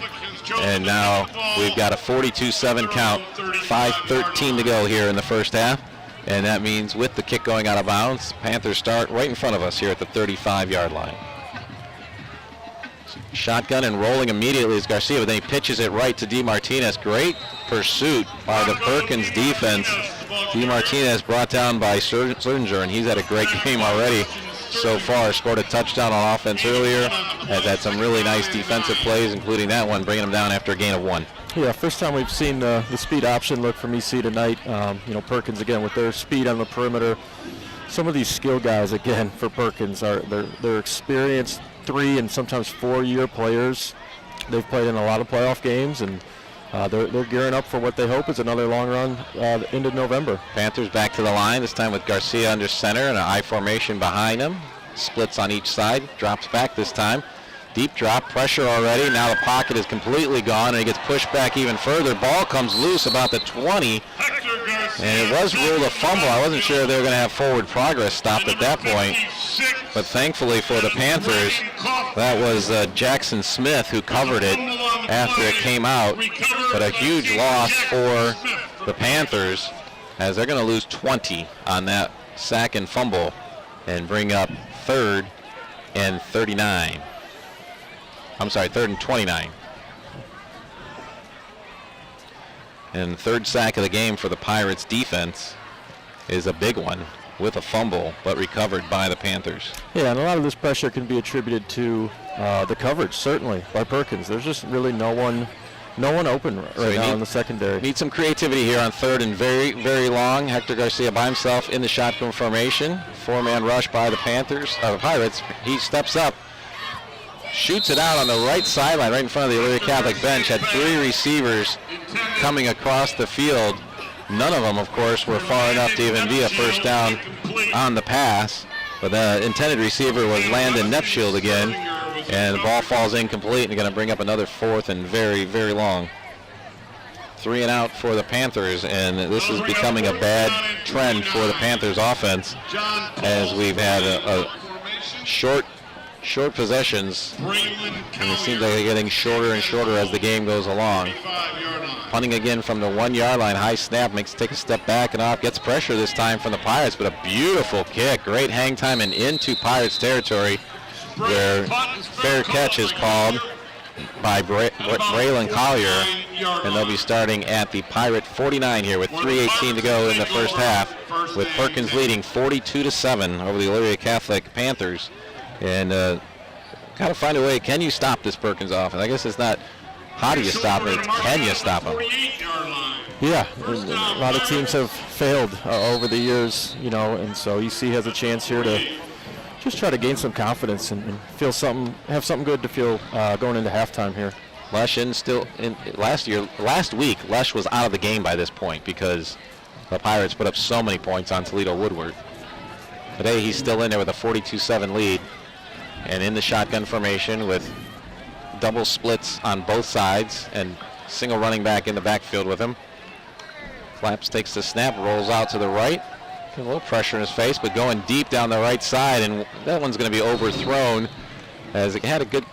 And now we've got a 42-7 count, 5:13 to go here in the first half. And that means with the kick going out of bounds, Panthers start right in front of us here at the 35-yard line. Shotgun and rolling immediately is Garcia, but then he pitches it right to D. Martinez. Great pursuit by the Perkins defense D. Martinez brought down by Surdinger, and he's had a great game already so far. Scored a touchdown on offense earlier. Has had some really nice defensive plays, including that one, bringing him down after a gain of 1. Yeah, first time we've seen the speed option look from EC tonight. Perkins again with their speed on the perimeter. Some of these skill guys again for Perkins are they're experienced 3 and sometimes 4-year players. They've played in a lot of playoff games, and they're gearing up for what they hope is another long run into November. Panthers back to the line, this time with Garcia under center and an I formation behind him. Splits on each side, drops back this time. Deep drop, pressure already. Now the pocket is completely gone, and he gets pushed back even further. Ball comes loose about the 20, and it was ruled a fumble. I wasn't sure they were going to have forward progress stopped at that point, but thankfully for the Panthers, that was Jackson Smith who covered it after it came out. But a huge loss for the Panthers, as they're going to lose 20 on that sack and fumble and bring up 3rd and 39. I'm sorry, 3rd and 29. And 3rd sack of the game for the Pirates defense is a big one with a fumble, but recovered by the Panthers. Yeah, and a lot of this pressure can be attributed to the coverage, certainly, by Perkins. There's just really no one open right now in the secondary. Need some creativity here on 3rd and very, very long. Hector Garcia by himself in the shotgun formation. 4-man rush by the Pirates. He steps up. Shoots it out on the right sideline, right in front of the Elyria Catholic bench. Had 3 receivers coming across the field. None of them, of course, were far enough to even be a first down on the pass. But the intended receiver was Landon Nepshield again. And the ball falls incomplete, and going to bring up another 4th and very, very long. 3 and out for the Panthers, and this is becoming a bad trend for the Panthers offense, as we've had a short possessions, and it seems like they're getting shorter and shorter as the game goes along. Punting again from the 1-yard line, high snap, makes take a step back and off, gets pressure this time from the Pirates, but a beautiful kick, great hang time and into Pirates territory, where fair catch is called by Braylon Collier, and they'll be starting at the Pirate 49 here with 3:18 to go in the first half, with Perkins leading 42-7 over the Elyria Catholic Panthers. And got to find a way. Can you stop this Perkins offense? I guess it's not how do you stop it, it's can you stop them? Yeah, a lot of teams have failed over the years, and so EC has a chance here to just try to gain some confidence and have something good to feel going into halftime here. Last week, Lesh was out of the game by this point because the Pirates put up so many points on Toledo Woodward. Today he's still in there with a 42-7 lead, and in the shotgun formation with double splits on both sides and single running back in the backfield with him. Flaps takes the snap, rolls out to the right. A little pressure in his face, but going deep down the right side, and that one's going to be overthrown as it had a good.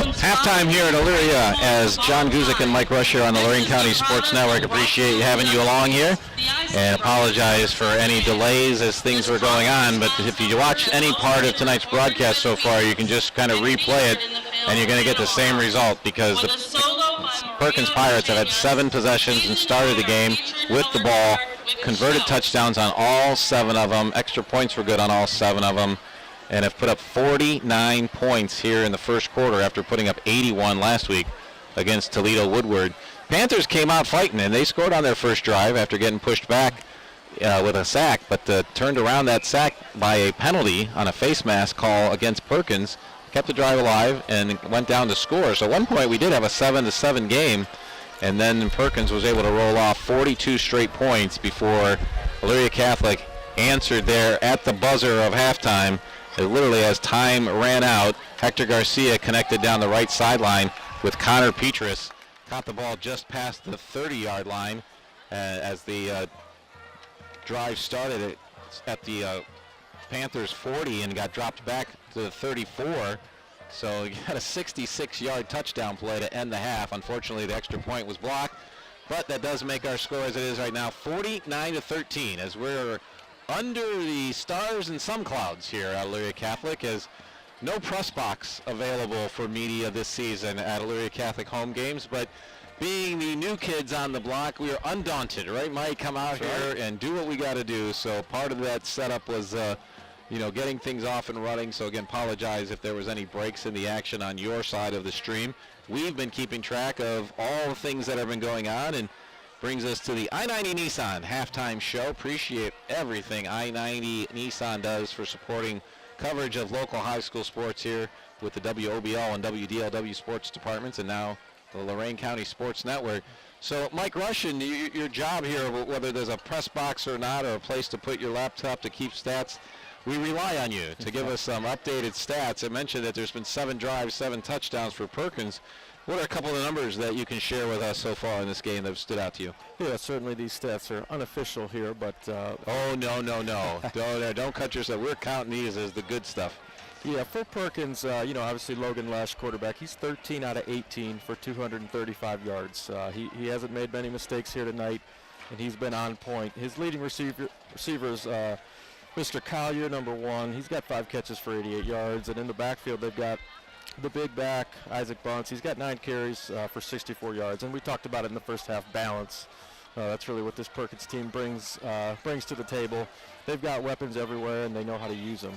Halftime here at Elyria as John Guzik and Mike Rush here on the Lorain County Sports Network. Appreciate having you along here and apologize for any delays as things were going on. But if you watch any part of tonight's broadcast so far, you can just kind of replay it and you're going to get the same result because the Perkins Pirates have had 7 possessions and started the game with the ball, converted touchdowns on all 7 of them. Extra points were good on all 7 of them, and have put up 49 points here in the first quarter after putting up 81 last week against Toledo Woodward. Panthers came out fighting, and they scored on their first drive after getting pushed back with a sack, but turned around that sack by a penalty on a face mask call against Perkins, kept the drive alive, and went down to score. So at one point we did have a 7-7 game, and then Perkins was able to roll off 42 straight points before Elyria Catholic answered there at the buzzer of halftime. Literally, as time ran out, Hector Garcia connected down the right sideline with Connor Petrus. Caught the ball just past the 30-yard line as the drive started at the Panthers 40 and got dropped back to the 34. So you had a 66-yard touchdown play to end the half. Unfortunately, the extra point was blocked, but that does make our score as it is right now 49-13 as we're under the stars and some clouds here at Elyria Catholic, as no press box available for media this season at Elyria Catholic home games. But being the new kids on the block, we are undaunted, right, Mike? Come out here and do what we got to do. So part of that setup was, getting things off and running. So again, apologize if there was any breaks in the action on your side of the stream. We've been keeping track of all the things that have been going on, and brings us to the I-90 Nissan halftime show. Appreciate everything I-90 Nissan does for supporting coverage of local high school sports here with the WOBL and WDLW sports departments, and now the Lorain County Sports Network. So, Mike Russian, your job here, whether there's a press box or not, or a place to put your laptop to keep stats, we rely on you to give us some updated stats. I mentioned that there's been 7 drives, 7 touchdowns for Perkins. What are a couple of the numbers that you can share with us so far in this game that have stood out to you? Yeah, certainly these stats are unofficial here, but... oh, no. Don't cut yourself. We're counting these as the good stuff. Yeah, for Perkins, obviously Logan Lesh, quarterback, he's 13 out of 18 for 235 yards. He hasn't made many mistakes here tonight, and he's been on point. His leading receivers, Mr. Collier, number 1, he's got 5 catches for 88 yards, and in the backfield they've got the big back, Isaac Bunce. He's got 9 carries for 64 yards, and we talked about it in the first half, balance. That's really what this Perkins team brings to the table. They've got weapons everywhere, and they know how to use them.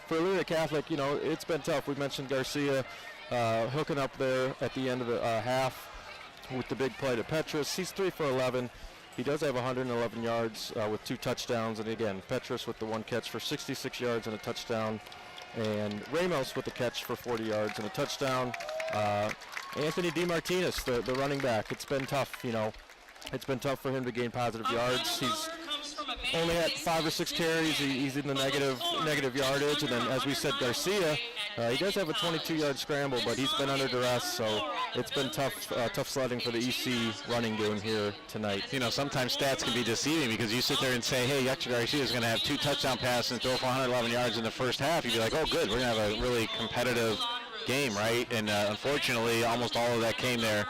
For Elyria Catholic, it's been tough. We mentioned Garcia hooking up there at the end of the half with the big play to Petrus. He's 3 for 11. He does have 111 yards with 2 touchdowns, and again, Petrus with the 1 catch for 66 yards and a touchdown. And Ramos with the catch for 40 yards and a touchdown. Anthony DeMartinez, the running back. It's been tough, It's been tough for him to gain positive yards. He's only had 5 or 6 carries. He's in the negative yardage. And then, as we said, Garcia, he does have a 22-yard scramble, but he's been under duress. So it's been tough sledding for the EC running game here tonight. Sometimes stats can be deceiving because you sit there and say, hey, Hector Garcia is going to have 2 touchdown passes and throw for 111 yards in the first half. You'd be like, oh, good, we're going to have a really competitive game, right? And unfortunately, almost all of that came there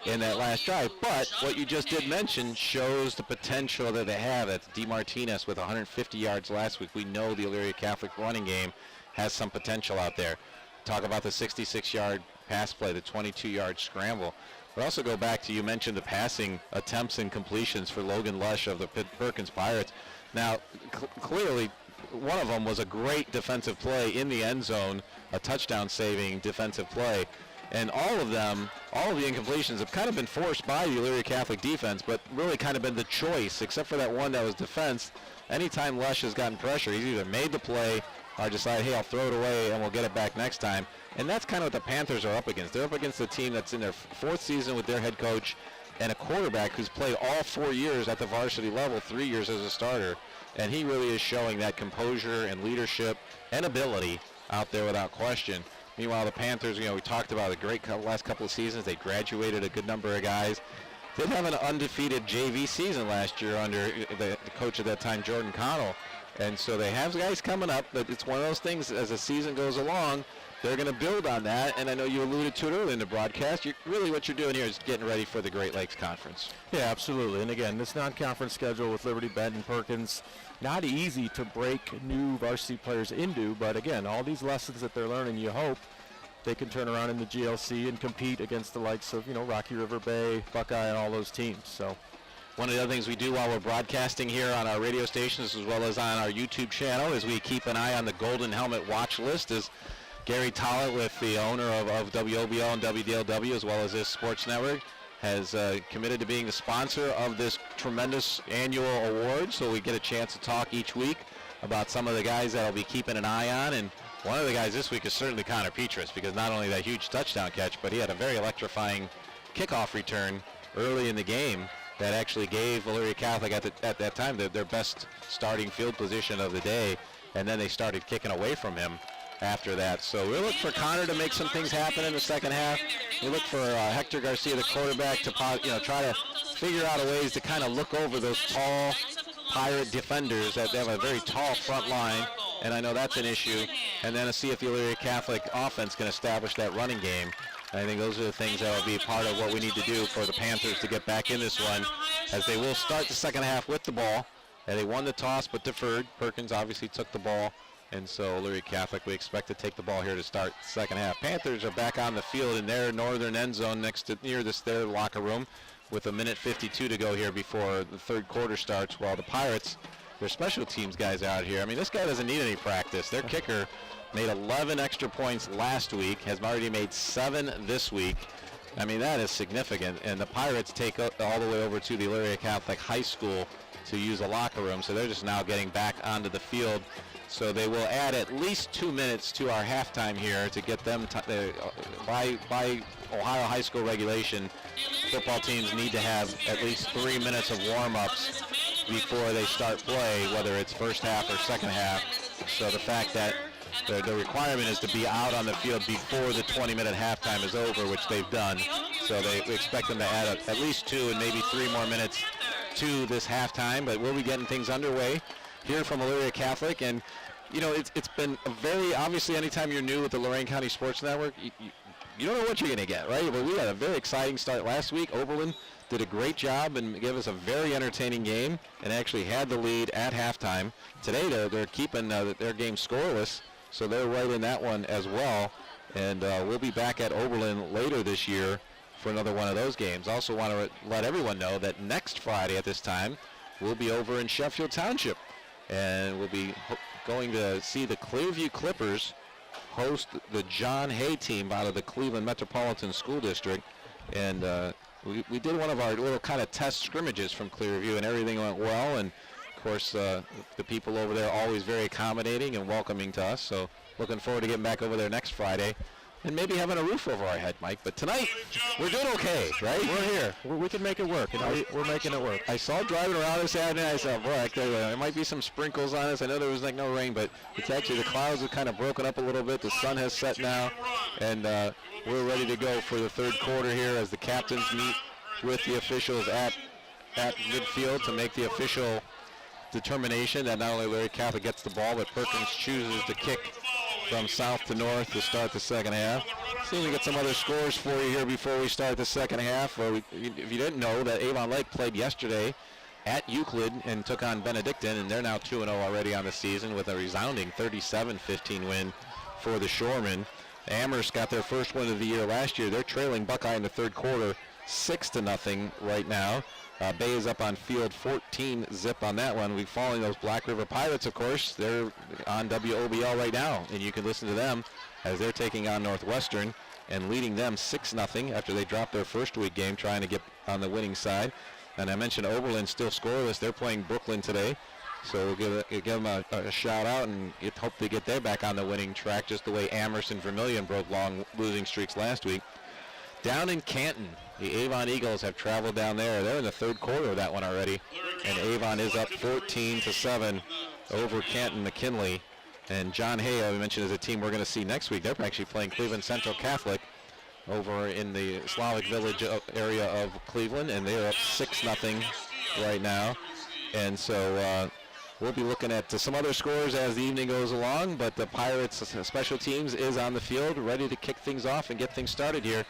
in that last drive. But what you just did mention shows the potential that they have. That's DeMartinez with 150 yards last week. We know the Elyria Catholic running game has some potential out there. Talk about the 66-yard pass play, the 22-yard scramble. But also go back to, you mentioned the passing attempts and completions for Logan Lush of the Perkins Pirates. Now, clearly, one of them was a great defensive play in the end zone, a touchdown-saving defensive play. And all of the incompletions have kind of been forced by the Elyria Catholic defense, but really kind of been the choice, except for that one that was defense. Anytime Lush has gotten pressure, he's either made the play or decided, hey, I'll throw it away and we'll get it back next time. And that's kind of what the Panthers are up against. They're up against a team that's in their 4th season with their head coach and a quarterback who's played all 4 years at the varsity level, 3 years as a starter. And he really is showing that composure and leadership and ability out there without question. Meanwhile, the Panthers, we talked about a great last couple of seasons. They graduated a good number of guys. Did have an undefeated JV season last year under the coach at that time, Jordan Connell. And so they have guys coming up, but it's one of those things as the season goes along, they're going to build on that, and I know you alluded to it earlier in the broadcast. Really what you're doing here is getting ready for the Great Lakes Conference. Yeah, absolutely. And again, this non-conference schedule with Liberty-Benton Perkins, not easy to break new varsity players into, but again, all these lessons that they're learning, you hope they can turn around in the GLC and compete against the likes of, Rocky River Bay, Buckeye, and all those teams. So one of the other things we do while we're broadcasting here on our radio stations as well as on our YouTube channel is we keep an eye on the Golden Helmet watch list. As Gary Tollett, with the owner of WOBL and WDLW as well as this sports network, has committed to being the sponsor of this tremendous annual award. So we get a chance to talk each week about some of the guys that I'll be keeping an eye on. And one of the guys this week is certainly Connor Petrus, because not only that huge touchdown catch, but he had a very electrifying kickoff return early in the game that actually gave Elyria Catholic at that time their best starting field position of the day, and then they started kicking away from him after that. So we look for Connor to make some things happen in the second half. We look for Hector Garcia, the quarterback, to try to figure out ways to kind of look over those tall Pirate defenders. That they have a very tall front line, and I know that's an issue. And then to see if the Elyria Catholic offense can establish that running game. I think those are the things that will be part of what we need to do for the Panthers to get back in this one, as they will start the second half with the ball. And they won the toss but deferred. Perkins obviously took the ball, and so Elyria Catholic, we expect to take the ball here to start the second half. Panthers are back on the field in their northern end zone near their locker room with 1:52 to go here before the third quarter starts, while the Pirates, their special teams guys out here. I mean, this guy doesn't need any practice. Their kicker made 11 extra points last week, has already made 7 this week. I mean, that is significant. And the Pirates take all the way over to the Elyria Catholic High School to use a locker room, so they're just now getting back onto the field. So they will add at least 2 minutes to our halftime here to get them by Ohio high school regulation. Football teams need to have at least 3 minutes of warm-ups before they start play, whether it's first half or second half. So the fact that the requirement is to be out on the field before the 20-minute halftime is over, which they've done. So we expect them to add at least 2 and maybe 3 more minutes to this halftime. But we'll be getting things underway here from Elyria Catholic. And, it's been a very, obviously, anytime you're new with the Lorain County Sports Network, you don't know what you're going to get, right? But we had a very exciting start last week. Oberlin did a great job and gave us a very entertaining game and actually had the lead at halftime. Today, they're keeping their game scoreless, so they're right in that one as well. And we'll be back at Oberlin later this year for another one of those games. Also want to let everyone know that next Friday at this time, we'll be over in Sheffield Township. And we'll be going to see the Clearview Clippers host the John Hay team out of the Cleveland Metropolitan School District. And we did one of our little kind of test scrimmages from Clearview, and everything went well. And of course, the people over there are always very accommodating and welcoming to us. So looking forward to getting back over there next Friday and maybe having a roof over our head, Mike. But tonight, we're doing okay, right? We're here. we can make it work. We're making it work. I saw driving around this afternoon, I said, boy, I tell you, there might be some sprinkles on us. I know there was no rain, but it's actually, the clouds have kind of broken up a little bit. The sun has set now, and we're ready to go for the third quarter here as the captains meet with the officials at midfield to make the official determination that not only Elyria Catholic gets the ball, but Perkins chooses to kick from south to north to start the second half. See if we get some other scores for you here before we start the second half. If you didn't know, that Avon Lake played yesterday at Euclid and took on Benedictine, and they're now 2-0 already on the season with a resounding 37-15 win for the Shoremen. Amherst got their first win of the year last year. They're trailing Buckeye in the third quarter 6-0 right now. Bay is up on field 14-zip on that one. We're following those Black River Pirates, of course. They're on WOBL right now, and you can listen to them as they're taking on Northwestern and leading them 6-0 after they dropped their first week game, trying to get on the winning side. And I mentioned Oberlin still scoreless. They're playing Brooklyn today, so we'll give them a shout out and hope they get there back on the winning track, just the way Amherst and Vermilion broke long losing streaks last week. Down in Canton, the Avon Eagles have traveled down there. They're in the third quarter of that one already. And Avon is up 14-7 over Canton McKinley. And John Hay, I mentioned, is a team we're going to see next week. They're actually playing Cleveland Central Catholic over in the Slavic Village area of Cleveland. And they're up 6-0 right now. And so we'll be looking at some other scores as the evening goes along, but the Pirates special teams is on the field, ready to kick things off and get things started here.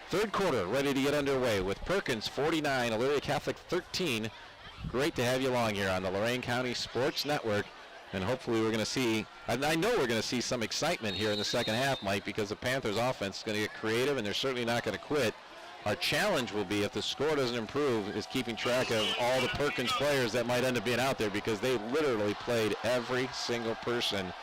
Third quarter ready to get underway with Perkins 49, Elyria Catholic 13. Great to have you along here on the Lorain County Sports Network. And hopefully we're going to see, I know we're going to see some excitement here in the second half, Mike, because the Panthers offense is going to get creative and they're certainly not going to quit. Our challenge will be, if the score doesn't improve, is keeping track of all the Perkins players that might end up being out there, because they literally played every single person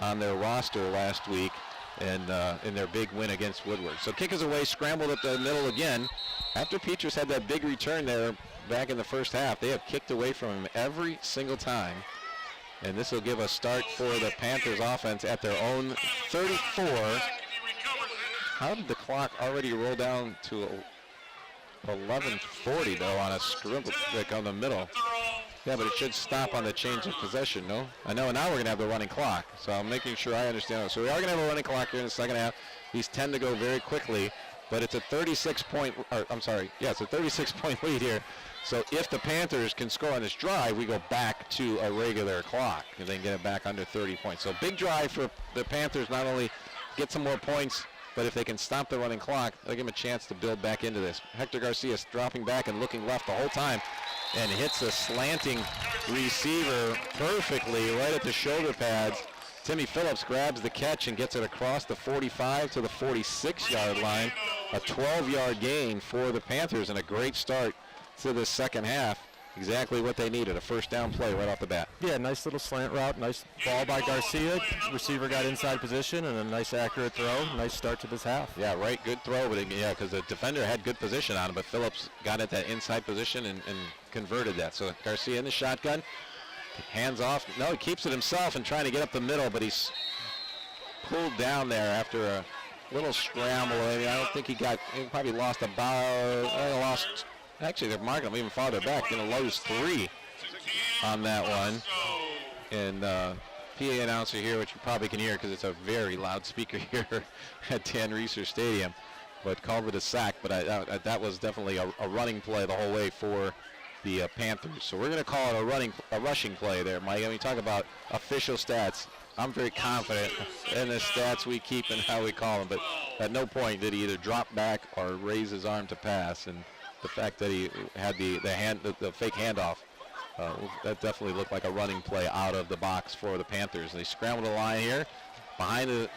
on their roster last week and in their big win against Woodward. So kick is away, scrambled up the middle again. After Petrus had that big return there back in the first half, they have kicked away from him every single time. And this will give a start for the Panthers offense at their own 34. How did the clock already roll down to 11:40 though on a scribble kick on the middle? Yeah, but it should stop on the change of possession, no? I know, and now we're going to have the running clock. So I'm making sure I understand. So we are going to have a running clock here in the second half. These tend to go very quickly, but it's a 36-point lead here. So if the Panthers can score on this drive, we go back to a regular clock and then get it back under 30 points. So big drive for the Panthers, not only get some more points, but if they can stop the running clock, they'll give them a chance to build back into this. Hector Garcia is dropping back and looking left the whole time and hits a slanting receiver perfectly right at the shoulder pads. Timmy Phillips grabs the catch and gets it across the 45 to the 46-yard line. A 12-yard gain for the Panthers and a great start to the second half. Exactly what they needed, a first down play right off the bat. Yeah, nice little slant route, nice ball by Garcia. Receiver got inside position and a nice accurate throw. Nice start to this half. Yeah, right, good throw, but yeah, because the defender had good position on him, but Phillips got at that inside position and converted that. So Garcia in the shotgun, hands off. No, he keeps it himself and trying to get up the middle, but he's pulled down there after a little scramble. I mean, I don't think he probably lost actually, they're marking him even farther back. Going to lose 3 on that one. And PA announcer here, which you probably can hear because it's a very loud speaker here at Dan Reeser Stadium, but called it a sack. But that was definitely a running play the whole way for the Panthers. So we're going to call it a rushing play there, Mike. I mean, talk about official stats. I'm very confident in the stats we keep and how we call them, but at no point did he either drop back or raise his arm to pass. And the fact that he had the fake handoff, that definitely looked like a running play out of the box for the Panthers. And they scrambled the line here behind the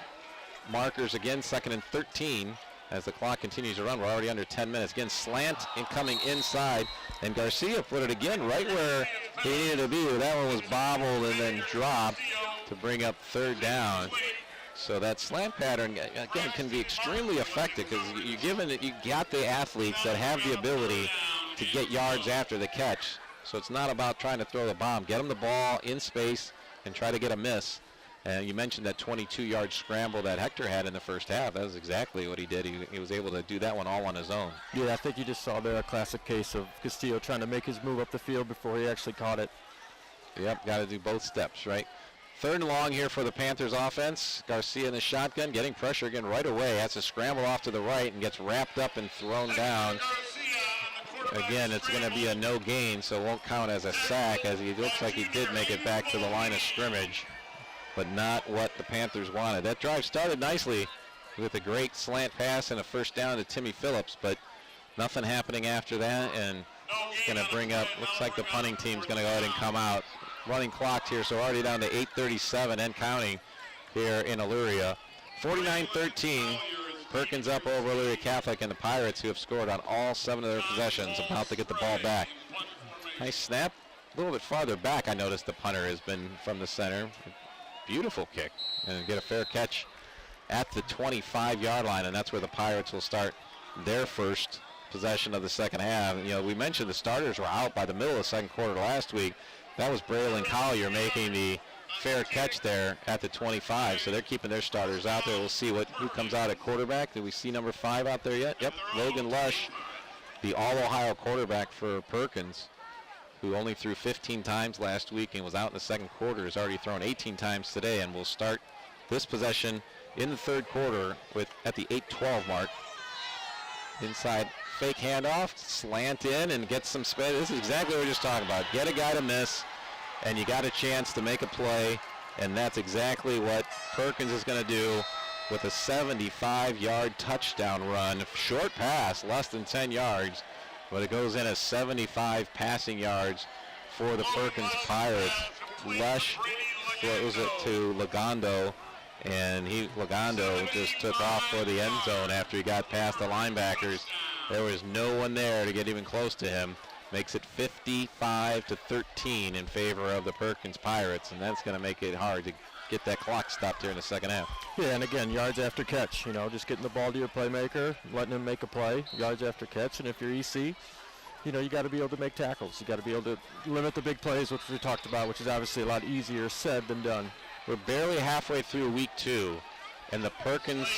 markers again, 2nd and 13 as the clock continues to run. We're already under 10 minutes. Again, slant and coming inside, and Garcia put it again right where he needed to be. That one was bobbled and then dropped to bring up third down. So that slant pattern, again, can be extremely effective because you got the athletes that have the ability to get yards after the catch. So it's not about trying to throw the bomb. Get them the ball in space and try to get a miss. And you mentioned that 22-yard scramble that Hector had in the first half. That was exactly what he did. He was able to do that one all on his own. Yeah, I think you just saw there a classic case of Castillo trying to make his move up the field before he actually caught it. Yep, got to do both steps, right? 3rd and long here for the Panthers offense. Garcia in the shotgun, getting pressure again right away. Has to scramble off to the right and gets wrapped up and thrown down. Again, it's going to be a no gain, so it won't count as a sack, as he looks like he did make it back to the line of scrimmage, but not what the Panthers wanted. That drive started nicely with a great slant pass and a first down to Timmy Phillips, but nothing happening after that, and it's going to bring up, looks like the punting team's going to go ahead and come out. Running clock here, so already down to 8:37 and counting here in Elyria. 49-13, Perkins up over Elyria Catholic, and the Pirates, who have scored on all 7 of their possessions, about to get the ball back. Nice snap, a little bit farther back. I noticed the punter has been from the center. Beautiful kick, and get a fair catch at the 25-yard line, and that's where the Pirates will start their first possession of the second half. You know, we mentioned the starters were out by the middle of the second quarter last week. That was Braylon Collier making the fair catch there at the 25, so they're keeping their starters out there. We'll see who comes out at quarterback. Did we see number 5 out there yet? Yep, Logan Lush, the All-Ohio quarterback for Perkins, who only threw 15 times last week and was out in the second quarter, has already thrown 18 times today, and will start this possession in the third quarter at the 8:12 mark. Inside fake handoff, slant in and get some speed. This is exactly what we're just talking about. Get a guy to miss and you got a chance to make a play, and that's exactly what Perkins is going to do with a 75-yard touchdown run. Short pass, less than 10 yards, but it goes in as 75 passing yards for the Perkins Pirates. Lesh throws it to Lagondo, and Lagondo just took off for the end zone after he got past the linebackers. There was no one there to get even close to him. Makes it 55-13 in favor of the Perkins Pirates, and that's going to make it hard to get that clock stopped here in the second half. Yeah, and again, yards after catch, just getting the ball to your playmaker, letting him make a play, yards after catch, and if you're EC, you got to be able to make tackles. You got to be able to limit the big plays, which we talked about, which is obviously a lot easier said than done. We're barely halfway through week 2, and the Perkins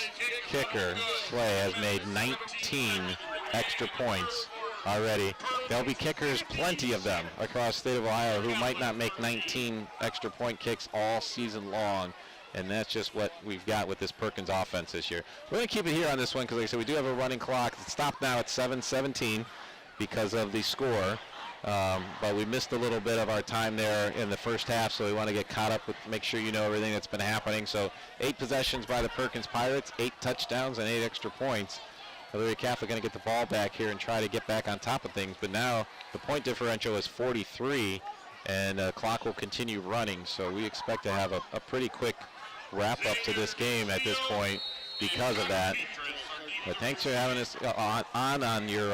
kicker, Slay, has made 19 extra points already. There'll be kickers, plenty of them, across the state of Ohio who might not make 19 extra point kicks all season long, and that's just what we've got with this Perkins offense this year. We're going to keep it here on this one because, like I said, we do have a running clock. It's stopped now at 7:17 because of the score, but we missed a little bit of our time there in the first half, so we want to get caught up with, make sure you know everything that's been happening. So 8 possessions by the Perkins Pirates, 8 touchdowns, and 8 extra points. Elyria Catholic going to get the ball back here and try to get back on top of things, but now the point differential is 43, and the clock will continue running, so we expect to have a pretty quick wrap-up to this game at this point because of that. But thanks for having us on your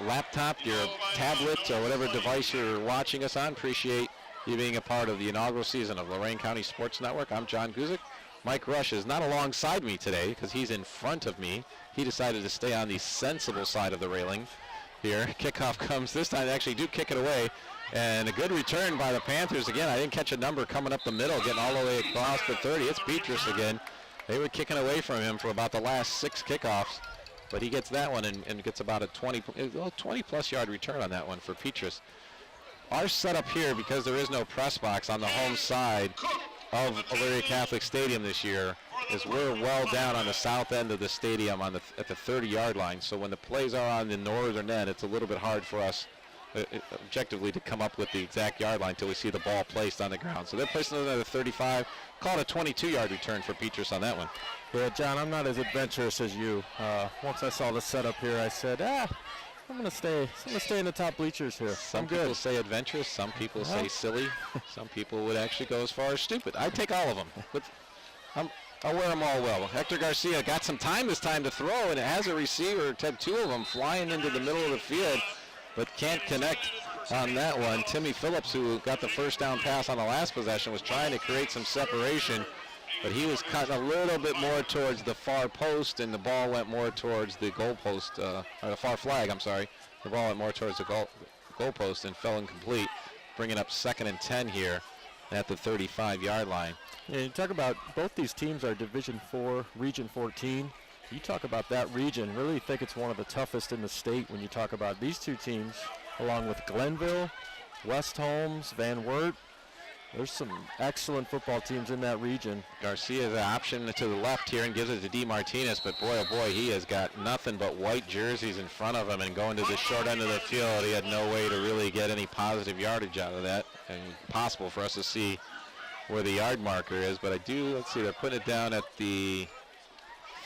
laptop, your tablet, or whatever device you're watching us on. Appreciate you being a part of the inaugural season of Lorain County Sports Network. I'm John Guzik. Mike Rush is not alongside me today because he's in front of me. He decided to stay on the sensible side of the railing here. Kickoff comes this time. They actually do kick it away. And a good return by the Panthers. Again, I didn't catch a number coming up the middle, getting all the way across the 30. It's Petrus again. They were kicking away from him for about the last 6 kickoffs. But he gets that one and gets about a 20-plus yard return on that one for Petrus. Our setup here, because there is no press box on the home side of Elyria Catholic Stadium this year, is we're well down on the south end of the stadium at the 30-yard line. So when the plays are on the northern end, it's a little bit hard for us objectively to come up with the exact yard line until we see the ball placed on the ground. So they're placing it at a 35. Call it a 22-yard return for Petrus on that one. Yeah, John, I'm not as adventurous as you. Once I saw the setup here, I said, I'm gonna stay in the top bleachers here. Some people say adventurous, some people say silly, some people would actually go as far as stupid. I take all of them. But I'll wear them all well. Hector Garcia got some time this time to throw, and it has a receiver, 2 of them flying into the middle of the field, but can't connect on that one. Timmy Phillips, who got the first down pass on the last possession, was trying to create some separation, but he was cutting a little bit more towards the far post, and the ball went more towards the goal post, or the far flag, I'm sorry. The ball went more towards the goal post and fell incomplete, bringing up 2nd and 10 here at the 35-yard line. Yeah, you talk about both these teams are Division 4, Region 14. You talk about that region, really think it's one of the toughest in the state when you talk about these 2 teams, along with Glenville, West Holmes, Van Wert. There's some excellent football teams in that region. Garcia the option to the left here and gives it to D. Martinez, but boy, oh boy, he has got nothing but white jerseys in front of him, and going to the short end of the field, he had no way to really get any positive yardage out of that, and impossible for us to see where the yard marker is, but let's see, they're putting it down at the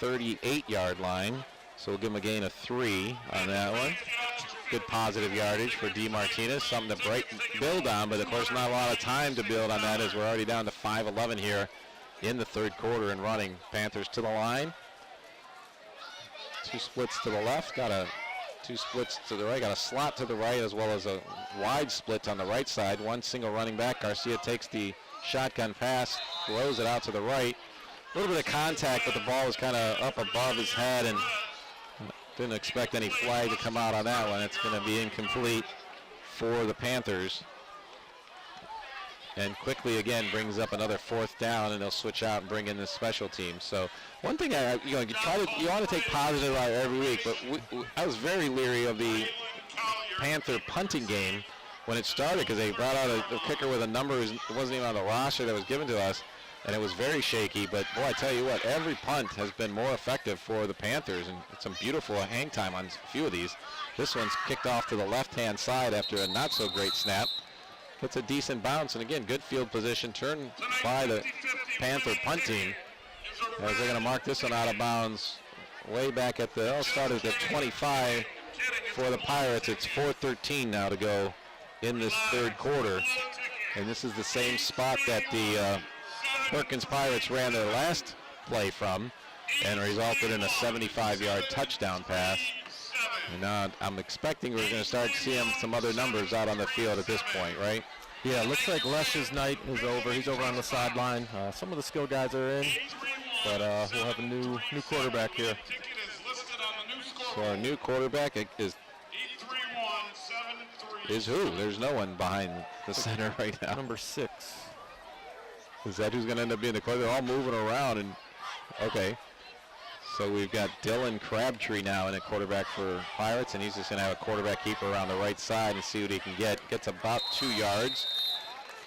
38-yard line, so we'll give him a gain of 3 on that one. Good positive yardage for D. Martinez, something to build on, but of course not a lot of time to build on that as we're already down to 5:11 here in the 3rd quarter and running. Panthers to the line. 2 splits to the left, 2 splits to the right, got a slot to the right as well as a wide split on the right side. 1 single running back. Garcia takes the shotgun pass, throws it out to the right. A little bit of contact, but the ball was kind of up above his head, and didn't expect any flag to come out on that one. It's going to be incomplete for the Panthers. And quickly again brings up another 4th down, and they'll switch out and bring in the special teams. So one thing you want to take positive out every week, but I was very leery of the Panther punting game when it started because they brought out a kicker with a number that wasn't even on the roster that was given to us. And it was very shaky, but boy, I tell you what, every punt has been more effective for the Panthers, and some beautiful hang time on a few of these. This one's kicked off to the left-hand side after a not-so-great snap, Gets a decent bounce, and again, good field position. Turned by the Panther punt team. As they're going to mark this one out of bounds way back at the, started at 25 for the Pirates. It's 4:13 now to go in this third quarter. And this is the same spot that the Perkins Pirates ran their last play from and resulted in a 75-yard touchdown pass. And now I'm expecting we're going to start seeing some other numbers out on the field at this point, right? Yeah, looks like Lesch's night is over. He's over on the sideline. Some of the skill guys are in, but we'll have a new quarterback here. So our new quarterback is who? There's no one behind the center right now. Number 6. Is that who's going to end up being the quarterback? They're all moving around, and okay. So we've got Dylan Crabtree now in a quarterback for Pirates, and he's just going to have a quarterback keeper around the right side and see what he can get. Gets about 2 yards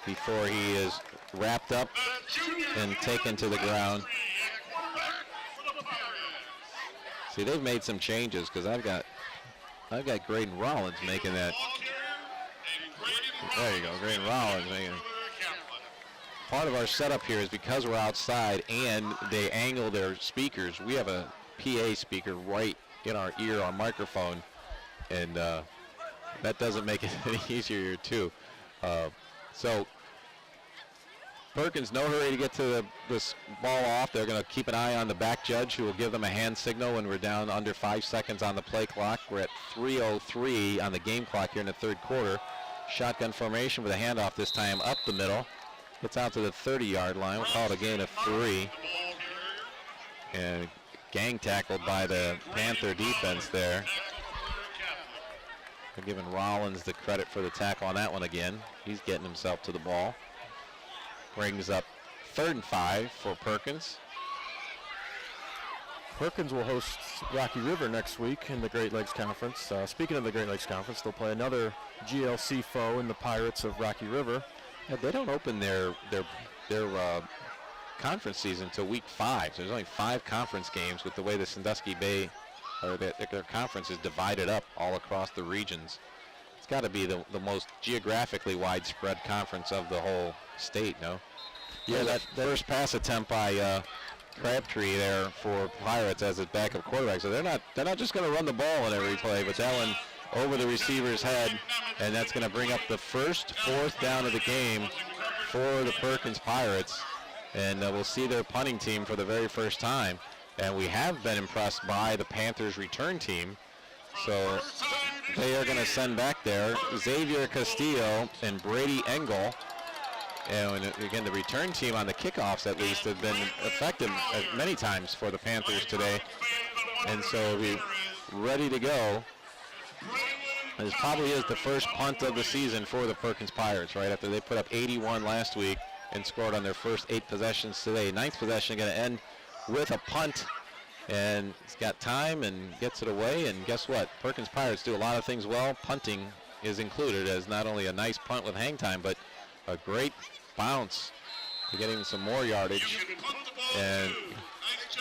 before he is wrapped up and taken to the ground. See, they've made some changes because I've got Graydon Rollins making that. There you go, Graydon Rollins making it. Part of our setup here is because we're outside and they angle their speakers. We have a PA speaker right in our ear on microphone, and that doesn't make it any easier too. So Perkins, no hurry to get to this ball off. They're going to keep an eye on the back judge, who will give them a hand signal when we're down under 5 seconds on the play clock. We're at 3:03 on the game clock here in the third quarter. Shotgun formation with a handoff this time up the middle. Gets out to the 30-yard line. We'll call it a gain of 3. And gang tackled by the Panther defense there. They're giving Rollins the credit for the tackle on that one again. He's getting himself to the ball. Brings up 3rd and 5 for Perkins. Perkins will host Rocky River next week in the Great Lakes Conference. Speaking of the Great Lakes Conference, they'll play another GLC foe in the Pirates of Rocky River. Yeah, they don't open their conference season until week 5. So there's only 5 conference games with the way the Sandusky Bay, or their conference is divided up all across the regions. It's got to be the most geographically widespread conference of the whole state, no? Yeah, that first pass attempt by Crabtree there for Pirates as a backup quarterback. So they're not just going to run the ball on every play, but that one over the receiver's head, and that's going to bring up the first 4th down of the game for the Perkins Pirates. And we'll see their punting team for the very first time. And we have been impressed by the Panthers return team. So they are going to send back there Xavier Castillo and Brady Engel. And again, the return team on the kickoffs at least have been effective many times for the Panthers today. And so we'll be ready to go. This probably is the first punt of the season for the Perkins Pirates, right after they put up 81 last week and scored on their first 8 possessions today. 9th possession going to end with a punt, and he's got time and gets it away. And guess what? Perkins Pirates do a lot of things well. Punting is included as not only a nice punt with hang time, but a great bounce to get him some more yardage, and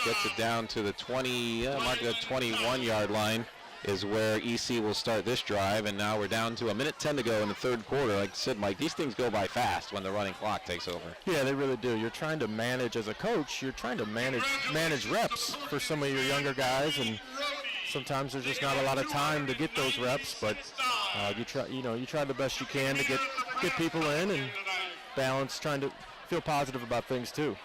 gets it down to the 21-yard line is where EC will start this drive. And now we're down to 1:10 to go in the third quarter. Like I said, Mike, these things go by fast when the running clock takes over. Yeah, they really do. You're trying to manage, as a coach, you're trying to manage reps for some of your younger guys, and sometimes there's just not a lot of time to get those reps, but you try the best you can to get people in and balance, trying to feel positive about things too.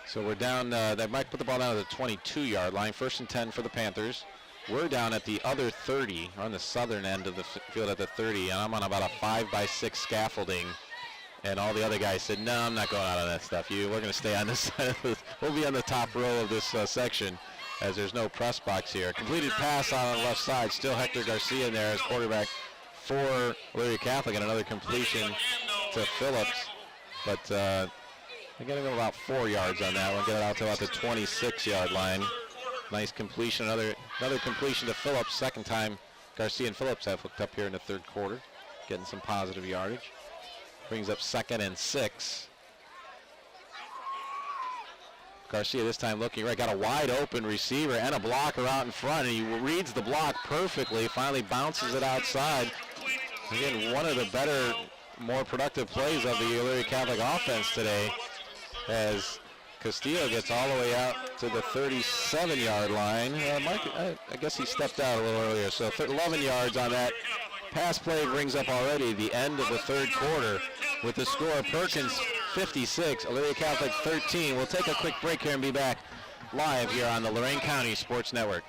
So we're down, they might put the ball down to the 22-yard line. 1st and 10 for the Panthers. We're down at the other 30, on the southern end of the field at the 30, and I'm on about a 5x6 scaffolding. And all the other guys said, no, I'm not going out on that stuff. We're going to stay on this side. We'll be on the top row of this section, as there's no press box here. Completed pass on the left side. Still Hector Garcia in there as quarterback for Elyria Catholic, and another completion to Phillips. But they're getting about 4 yards on that one. Get it out to about the 26-yard line. Nice completion. Another completion to Phillips. Second time Garcia and Phillips have hooked up here in the third quarter. Getting some positive yardage. Brings up 2nd and 6. Garcia this time looking right. Got a wide open receiver and a blocker out in front. And he reads the block perfectly. Finally bounces it outside. Again, one of the better more productive plays of the Elyria Catholic offense today, as Castillo gets all the way out to the 37-yard line. Mark, I guess he stepped out a little earlier, so 11 yards on that. Pass play brings up already the end of the third quarter with the score Perkins 56, Elyria Catholic 13. We'll take a quick break here and be back live here on the Lorain County Sports Network.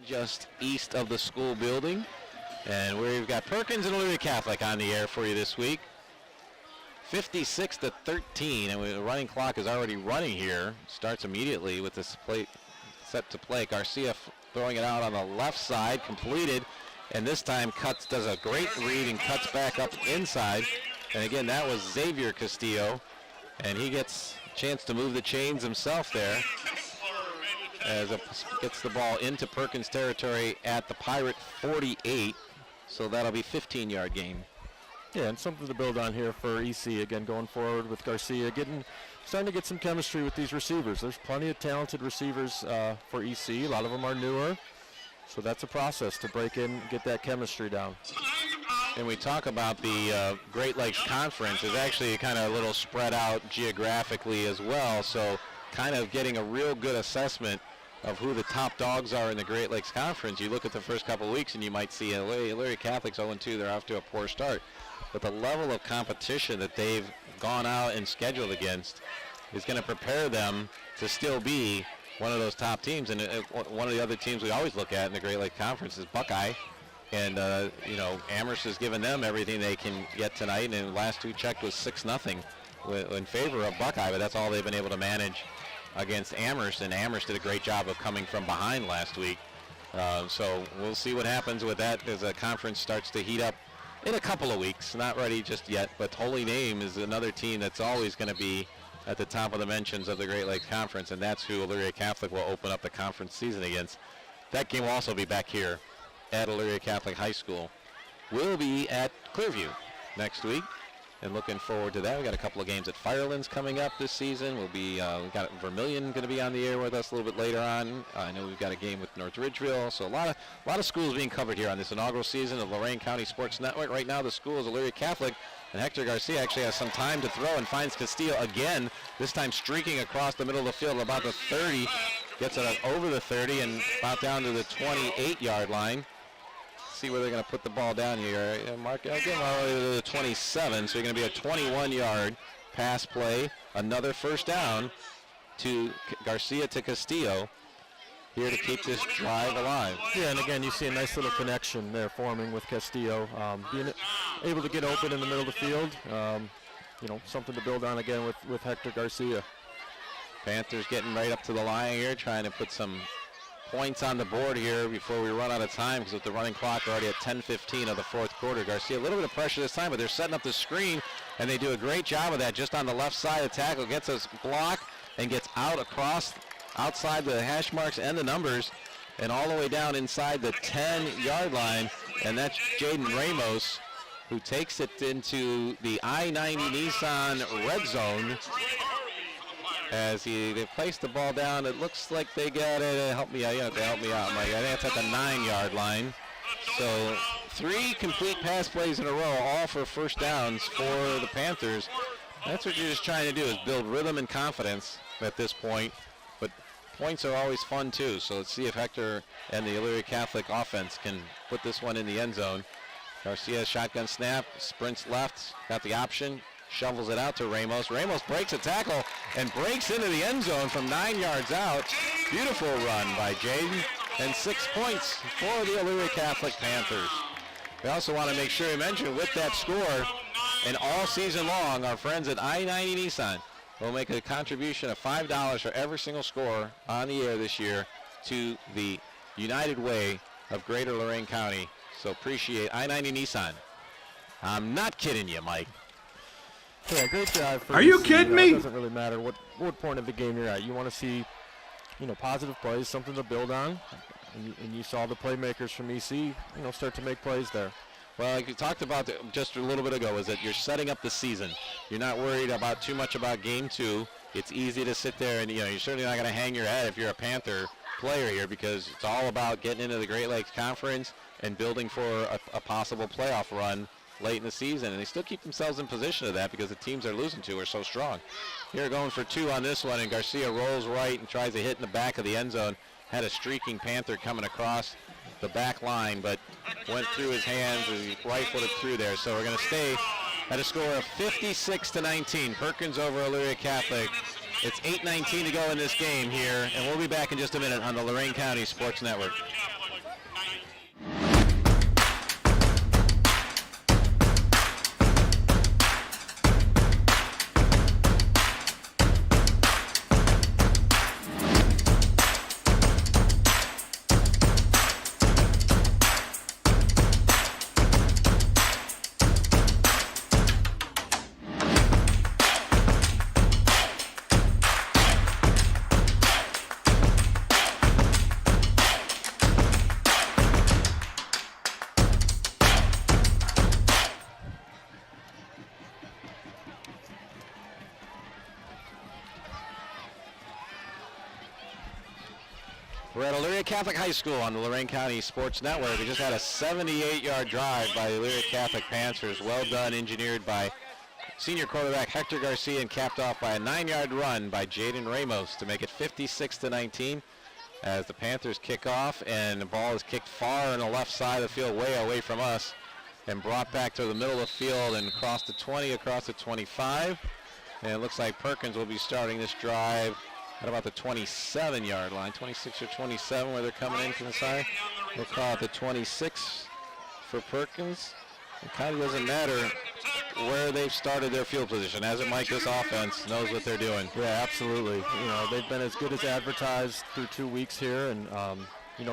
Just east of the school building, and we've got Perkins and Elyria Catholic on the air for you this week. 56-13, and the running clock is already running here. Starts immediately with this play set to play. Garcia throwing it out on the left side, completed, and this time does a great read and cuts back up inside. And again, that was Xavier Castillo, and he gets a chance to move the chains himself there, as it gets the ball into Perkins territory at the Pirate 48. So that'll be 15-yard gain. Yeah, and something to build on here for EC, again, going forward with Garcia, starting to get some chemistry with these receivers. There's plenty of talented receivers for EC. A lot of them are newer, so that's a process to break in and get that chemistry down. And we talk about the Great Lakes Conference is actually kind of a little spread out geographically as well, so kind of getting a real good assessment of who the top dogs are in the Great Lakes Conference. You look at the first couple of weeks and you might see Elyria Catholic's 0-2, they're off to a poor start. But the level of competition that they've gone out and scheduled against is going to prepare them to still be one of those top teams. And one of the other teams we always look at in the Great Lakes Conference is Buckeye. And, Amherst has given them everything they can get tonight. And the last we checked was 6-0 in favor of Buckeye, but that's all they've been able to manage against Amherst, and Amherst did a great job of coming from behind last week. So we'll see what happens with that as the conference starts to heat up in a couple of weeks. Not ready just yet, but Holy Name is another team that's always going to be at the top of the mentions of the Great Lakes Conference, and that's who Elyria Catholic will open up the conference season against. That game will also be back here at Elyria Catholic High School. We'll be at Clearview next week, and looking forward to that. We got a couple of games at Firelands coming up this season. We'll be we got Vermilion going to be on the air with us a little bit later on. I know we've got a game with North Ridgeville, so a lot of schools being covered here on this inaugural season of Lorain County Sports Network. Right now, the school is Elyria Catholic, and Hector Garcia actually has some time to throw and finds Castillo again. This time streaking across the middle of the field, about the 30, gets it over the 30 and about down to the 28-yard line. See where they're going to put the ball down here. Mark, I'll give them all the way to the 27, so you're going to be a 21-yard pass play. Another first down to Garcia to Castillo here to keep this drive alive. Yeah, and again, you see a nice little connection there forming with Castillo. Being able to get open in the middle of the field, something to build on again with Hector Garcia. Panthers getting right up to the line here, trying to put some points on the board here before we run out of time, because with the running clock already at 10:15 of the fourth quarter. Garcia, a little bit of pressure this time, but they're setting up the screen, and they do a great job of that just on the left side. The tackle gets us block and gets out outside the hash marks and the numbers, and all the way down inside the 10-yard line, and that's Jaden Ramos, who takes it into the I-90 Nissan red zone. As they place the ball down, it looks like they got it. Help me out. I think it's at the 9-yard line. So 3 complete pass plays in a row, all for first downs for the Panthers. That's what you're just trying to do, is build rhythm and confidence at this point. But points are always fun too. So let's see if Hector and the Elyria Catholic offense can put this one in the end zone. Garcia, shotgun snap, sprints left, got the option, shovels it out to Ramos. Ramos breaks a tackle and breaks into the end zone from 9 yards out. Beautiful run by Jaden, and 6 points for the Elyria Catholic Panthers. We also want to make sure we mention with that score, and all season long, our friends at I-90 Nissan will make a contribution of $5 for every single score on the air this year to the United Way of Greater Lorain County. So appreciate I-90 Nissan. I'm not kidding you, Mike. Yeah, great job. Are you kidding me? It doesn't really matter what point of the game you're at. You want to see, positive plays, something to build on. And you saw the playmakers from EC, start to make plays there. Well, like we talked about just a little bit ago, is that you're setting up the season. You're not worried about too much about game 2. It's easy to sit there and, you're certainly not going to hang your head if you're a Panther player here, because it's all about getting into the Great Lakes Conference and building for a possible playoff run late in the season. And they still keep themselves in position of that because the teams they're losing to are so strong. Here going for 2 on this one, and Garcia rolls right and tries to hit in the back of the end zone. Had a streaking Panther coming across the back line, but went through his hands and he right-footed through there. So we're going to stay at a score of 56-19. Perkins over Elyria Catholic. It's 8:19 to go in this game here, and we'll be back in just a minute on the Lorain County Sports Network. We're at Elyria Catholic High School on the Lorain County Sports Network. We just had a 78-yard drive by the Elyria Catholic Panthers. Well done, engineered by senior quarterback Hector Garcia and capped off by a 9-yard run by Jaden Ramos to make it 56-19 as the Panthers kick off, and the ball is kicked far on the left side of the field, way away from us, and brought back to the middle of the field and across the 20, across the 25. And it looks like Perkins will be starting this drive at about the 27-yard line, 26 or 27 where they're coming in from the side. We'll call it the 26 for Perkins. It kind of doesn't matter where they've started their field position. As it might, this offense knows what they're doing. Yeah, absolutely. They've been as good as advertised through 2 weeks here, and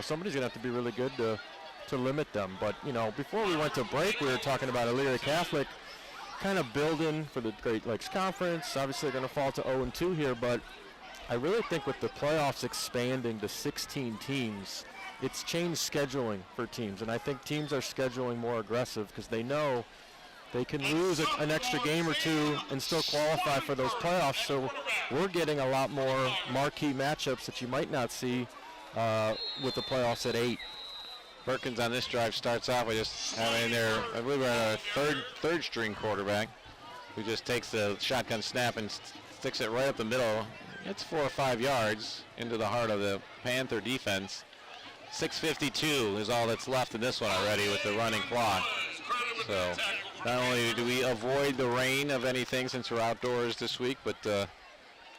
somebody's gonna have to be really good to limit them. But before we went to break, we were talking about Elyria Catholic kind of building for the Great Lakes Conference. Obviously, they're gonna fall to 0-2 here, but I really think with the playoffs expanding to 16 teams, it's changed scheduling for teams, and I think teams are scheduling more aggressive because they know they can lose an extra game or 2 and still qualify for those playoffs. So we're getting a lot more marquee matchups that you might not see with the playoffs at 8. Perkins on this drive starts off with just having their, I believe we're at our third string quarterback, who just takes the shotgun snap and sticks it right up the middle. It's 4 or 5 yards into the heart of the Panther defense. 6:52 is all that's left in this one already with the running clock. So not only do we avoid the rain of anything since we're outdoors this week, but gonna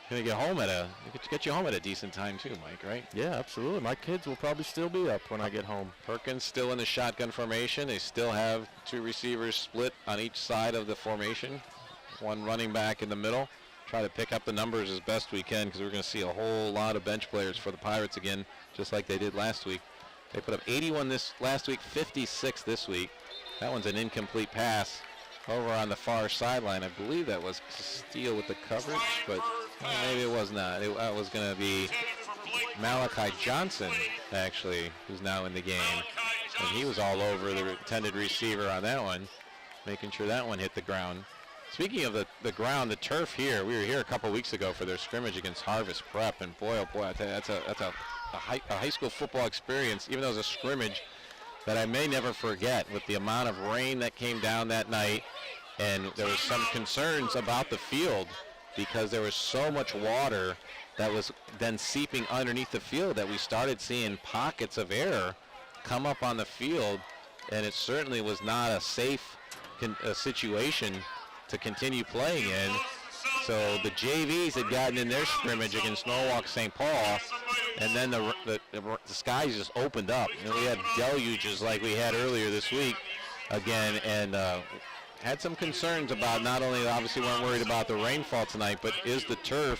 get you home at a decent time too, Mike, right? Yeah, absolutely. My kids will probably still be up when I get home. Perkins still in the shotgun formation. They still have 2 receivers split on each side of the formation. 1 running back in the middle. Try to pick up the numbers as best we can because we're going to see a whole lot of bench players for the Pirates again, just like they did last week. They put up 81 this last week, 56 this week. That one's an incomplete pass over on the far sideline. I believe that was Steele with the coverage, but maybe it was not. That was going to be Malachi Johnson, actually, who's now in the game. And he was all over the intended receiver on that one, making sure that one hit the ground. Speaking of the ground, the turf here, we were here a couple weeks ago for their scrimmage against Harvest Prep, and boy, oh boy, I tell you, that's a high school football experience, even though it was a scrimmage that I may never forget with the amount of rain that came down that night. And there was some concerns about the field because there was so much water that was then seeping underneath the field that we started seeing pockets of air come up on the field and it certainly was not a safe situation to continue playing in. So the JVs had gotten in their scrimmage against Norwalk St. Paul, and then the skies just opened up. We had deluges like we had earlier this week again, and had some concerns about not only, obviously weren't worried about the rainfall tonight, but is the turf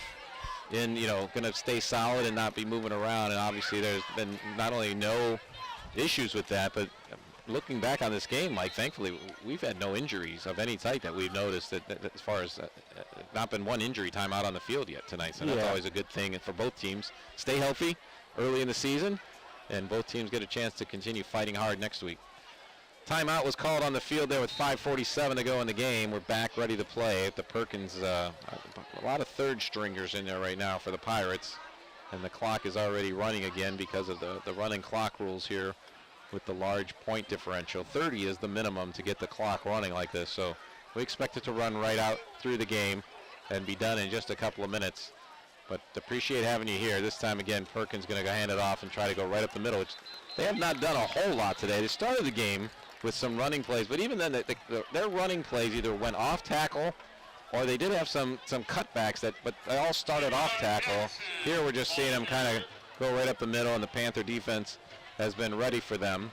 going to stay solid and not be moving around? And obviously there's been not only no issues with that, but looking back on this game, Mike, thankfully we've had no injuries of any type that we've noticed. That as far as not been one injury time out on the field yet tonight, so that's always a good thing for both teams. Stay healthy early in the season, and both teams get a chance to continue fighting hard next week. Timeout was called on the field there with 5:47 to go in the game. We're back ready to play at the Perkins. A lot of third stringers in there right now for the Pirates, and the clock is already running again because of the running clock rules here with the large point differential. 30 is the minimum to get the clock running like this, so we expect it to run right out through the game and be done in just a couple of minutes. But appreciate having you here. This time again, Perkins going to go hand it off and try to go right up the middle, which they have not done a whole lot today. They started the game with some running plays, but even then their running plays either went off tackle or they did have some cutbacks, but they all started off tackle. Here we're just seeing them kind of go right up the middle, and the Panther defense has been ready for them.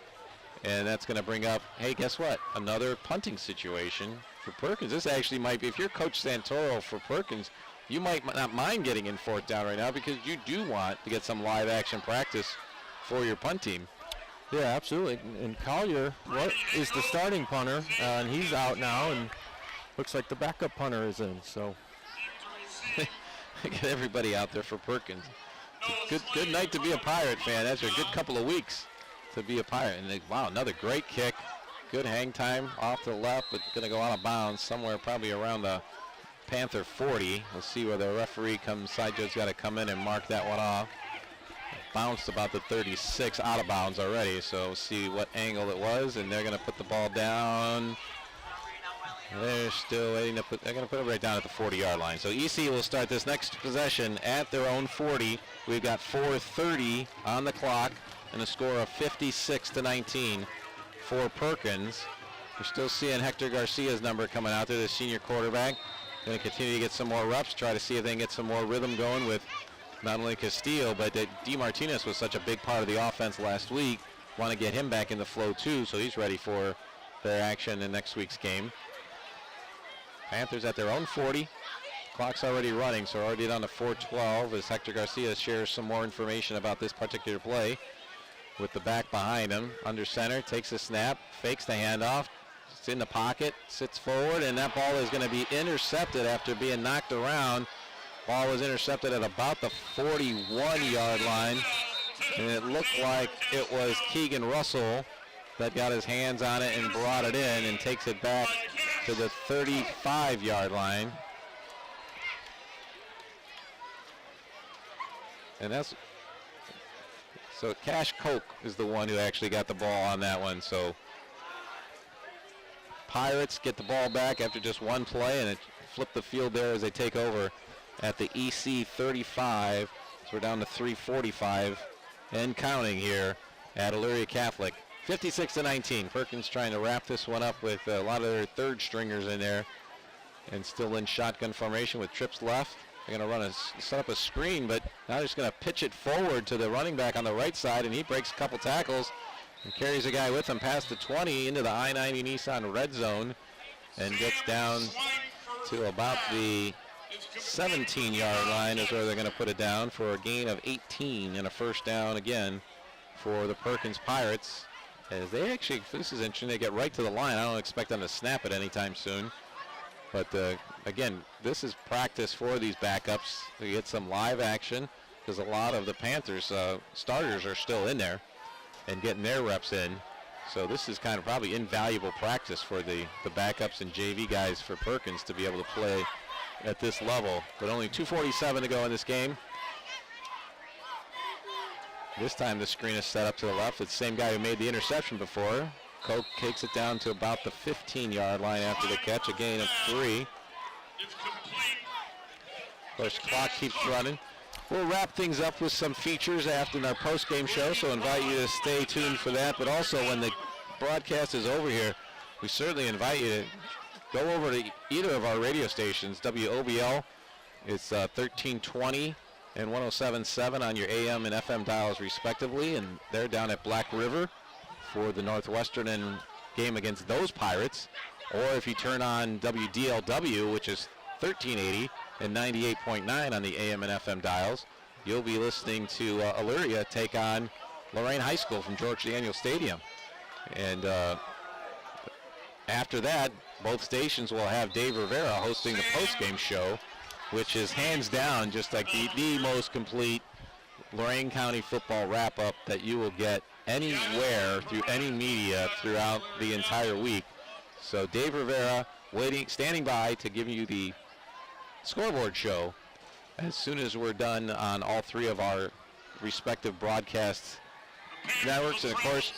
And that's going to bring up, hey, guess what? Another punting situation for Perkins. This actually might be, if you're Coach Santoro for Perkins, you might not mind getting in fourth down right now because you do want to get some live action practice for your punt team. Yeah, absolutely. And Collier is the starting punter, and he's out now, and looks like the backup punter is in. So get everybody out there for Perkins. Good night to be a Pirate fan. That's a good couple of weeks to be a Pirate. And wow, another great kick. Good hang time off to the left, but going to go out of bounds somewhere probably around the Panther 40. We'll see where the referee comes. Side judge's got to come in and mark that one off. Bounced about the 36, out of bounds already. So we'll see what angle it was, and they're going to put the ball down. They're still waiting to they're going to put it right down at the 40-yard line. So EC will start this next possession at their own 40. We've got 4:30 on the clock and a score of 56-19 for Perkins. We're still seeing Hector Garcia's number coming out there, the senior quarterback. Going to continue to get some more reps, try to see if they can get some more rhythm going with not only Castillo, but D. Martinez was such a big part of the offense last week. Want to get him back in the flow too, so he's ready for their action in next week's game. Panthers at their own 40. Clock's already running, so already down to 4:12 as Hector Garcia shares some more information about this particular play with the back behind him. Under center, takes a snap, fakes the handoff, it's in the pocket, sits forward, and that ball is going to be intercepted after being knocked around. Ball was intercepted at about the 41-yard line, and it looked like it was Keegan Russell that got his hands on it and brought it in and takes it back to the 35-yard line. And that's, so Cash Koch is the one who actually got the ball on that one. So Pirates get the ball back after just one play, and it flipped the field there as they take over at the EC 35. So we're down to 3:45 and counting here at Elyria Catholic. 56-19. Perkins trying to wrap this one up with a lot of their third stringers in there, and still in shotgun formation with trips left. They're going to set up a screen, but now they're just going to pitch it forward to the running back on the right side, and he breaks a couple tackles and carries a guy with him past the 20 into the I-90 Nissan red zone and gets down to about the 17-yard line is where they're going to put it down for a gain of 18 and a first down again for the Perkins Pirates. As they actually, this is interesting, they get right to the line. I don't expect them to snap it anytime soon. But again, this is practice for these backups to get some live action because a lot of the Panthers starters are still in there and getting their reps in. So this is kind of probably invaluable practice for the backups and JV guys for Perkins to be able to play at this level. But only 2:47 to go in this game. This time the screen is set up to the left. It's the same guy who made the interception before. Koch takes it down to about the 15-yard line after the catch, a gain of 3. Of course, clock keeps running. We'll wrap things up with some features after our post-game show, so invite you to stay tuned for that. But also when the broadcast is over here, we certainly invite you to go over to either of our radio stations. WOBL is 1320 and 107.7 on your AM and FM dials respectively, and they're down at Black River for the Northwestern game against those Pirates. Or if you turn on WDLW, which is 1380 and 98.9 on the AM and FM dials, you'll be listening to Elyria take on Lorain High School from George Daniel Stadium. And after that, both stations will have Dave Rivera hosting the postgame show, which is hands down just like the most complete Lorain County football wrap-up that you will get anywhere through any media throughout the entire week. So Dave Rivera standing by to give you the scoreboard show as soon as we're done on all three of our respective broadcast networks. And of course,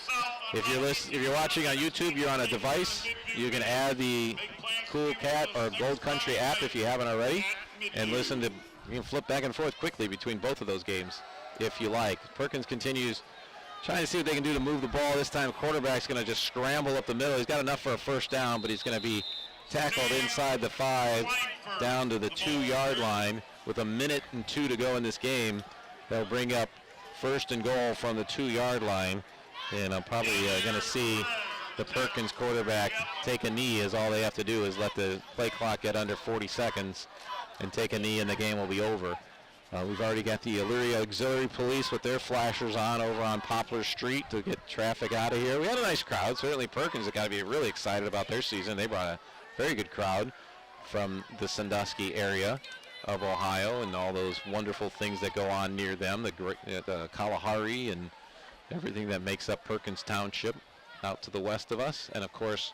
if you're watching on YouTube, you're on a device, you can add the Cool Cat or Gold Country app if you haven't already, and you can flip back and forth quickly between both of those games if you like. Perkins continues trying to see what they can do to move the ball. This time quarterback's going to just scramble up the middle. He's got enough for a first down, but he's going to be tackled inside the 5 down to the 2-yard line with 1 minute and 2 to go in this game. They'll bring up first and goal from the 2-yard line, and I'm probably going to see the Perkins quarterback take a knee, as all they have to do is let the play clock get under 40 seconds and take a knee, and the game will be over. We've already got the Elyria Auxiliary Police with their flashers on over on Poplar Street to get traffic out of here. We had a nice crowd. Certainly Perkins has got to be really excited about their season. They brought a very good crowd from the Sandusky area of Ohio and all those wonderful things that go on near them, the Kalahari and everything that makes up Perkins Township out to the west of us. And of course,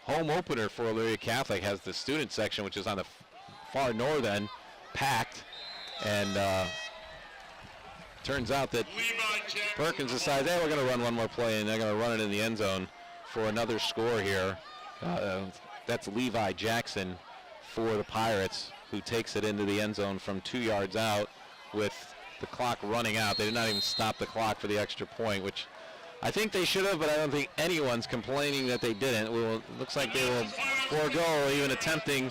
home opener for Elyria Catholic has the student section, which is on the far north end, packed. And turns out that Perkins decides, hey, we're going to run one more play, and they're going to run it in the end zone for another score here. That's Levi Jackson for the Pirates, who takes it into the end zone from 2 yards out with the clock running out. They did not even stop the clock for the extra point, which I think they should have, but I don't think anyone's complaining that they didn't. Looks like they will forego even attempting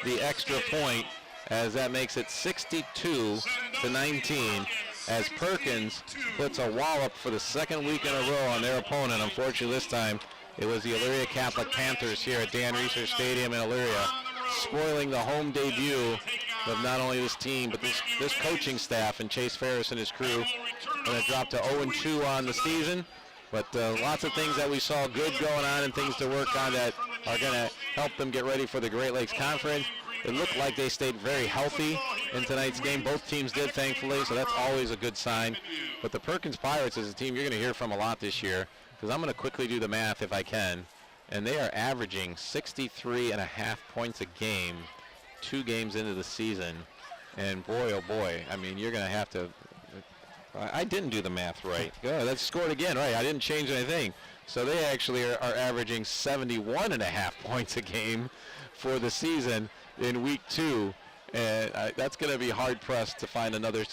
the extra point, as that makes it 62 to 19 as Perkins puts a wallop for the second week in a row on their opponent. Unfortunately, this time it was the Elyria Catholic Panthers here at Dan Reeser Stadium in Elyria, spoiling the home debut of not only this team but this coaching staff, and Chase Ferris and his crew. Going to drop to 0-2 on the season, but lots of things that we saw good going on and things to work on that are going to help them get ready for the Great Lakes Conference. It looked like they stayed very healthy in tonight's game. Both teams did, thankfully, so that's always a good sign. But the Perkins Pirates is a team you're going to hear from a lot this year, because I'm going to quickly do the math if I can. And they are averaging 63.5 points a game, 2 games into the season. And boy, oh boy, I mean, you're going to have to... I didn't do the math right. Oh, that's scored again, right. I didn't change anything. So they actually are averaging 71.5 points a game for the season in week 2, and that's going to be hard pressed to find another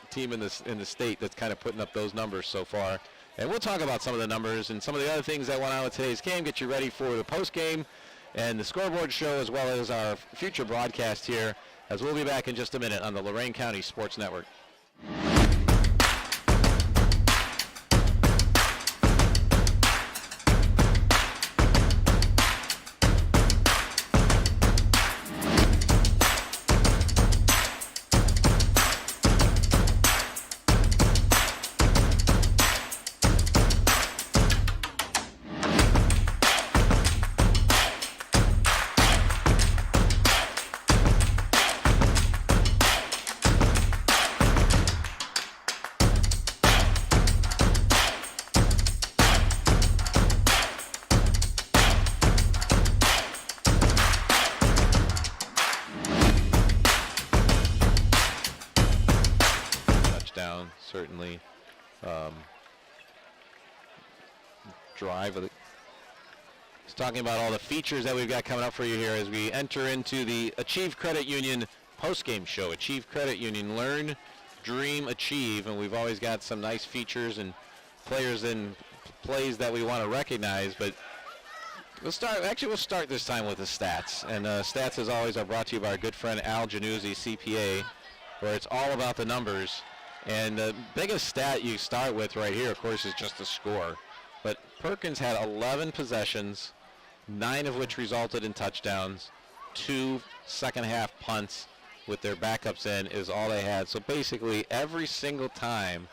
team in the state that's kind of putting up those numbers so far. And we'll talk about some of the numbers and some of the other things that went on with today's game, get you ready for the post game and the scoreboard show, as well as our future broadcast here, as we'll be back in just a minute on the Lorain County Sports Network. Certainly drive. It's talking about all the features that we've got coming up for you here as we enter into the Achieve Credit Union post-game show. Achieve Credit Union, learn, dream, achieve, and we've always got some nice features and players in plays that we want to recognize, but we'll start this time with the stats. And stats, as always, are brought to you by our good friend Al Januzzi, CPA, where it's all about the numbers. And the biggest stat you start with right here, of course, is just the score. But Perkins had 11 possessions, 9 of which resulted in touchdowns. 2 second-half punts with their backups in is all they had. So basically, every single time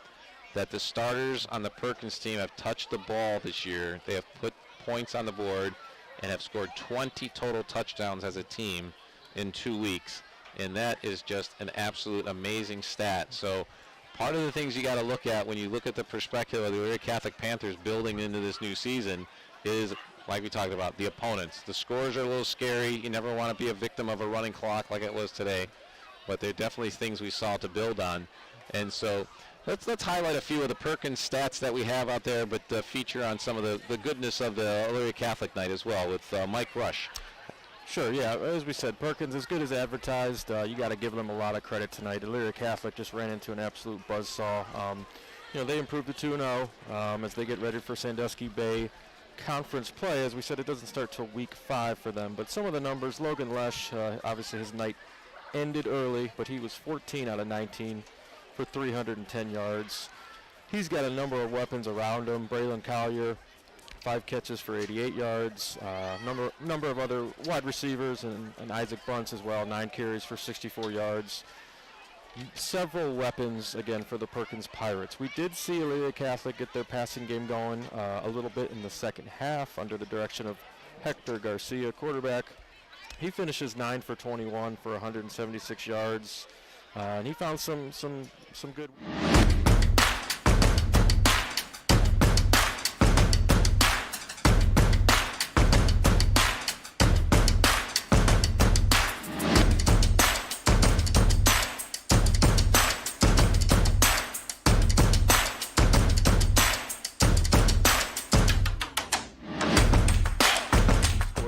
that the starters on the Perkins team have touched the ball this year, they have put points on the board and have scored 20 total touchdowns as a team in 2 weeks. And that is just an absolute amazing stat. So part of the things you got to look at when you look at the perspective of the Elyria Catholic Panthers building into this new season is, like we talked about, the opponents. The scores are a little scary. You never want to be a victim of a running clock like it was today. But they're definitely things we saw to build on. And so let's highlight a few of the Perkins stats that we have out there, but feature on some of the goodness of the Elyria Catholic night as well with Mike Rush. Sure, yeah. As we said, Perkins, as good as advertised. You got to give them a lot of credit tonight. Elyria Catholic just ran into an absolute buzzsaw. They improved to 2-0 as they get ready for Sandusky Bay conference play. As we said, it doesn't start till week 5 for them. But some of the numbers, Logan Lesh, obviously his night ended early, but he was 14 out of 19 for 310 yards. He's got a number of weapons around him. Braylon Collier, 5 catches for 88 yards. Number of other wide receivers and Isaac Bunce as well, 9 carries for 64 yards. Several weapons, again, for the Perkins Pirates. We did see Elyria Catholic get their passing game going a little bit in the second half under the direction of Hector Garcia, quarterback. He finishes 9 for 21 for 176 yards, and he found some good.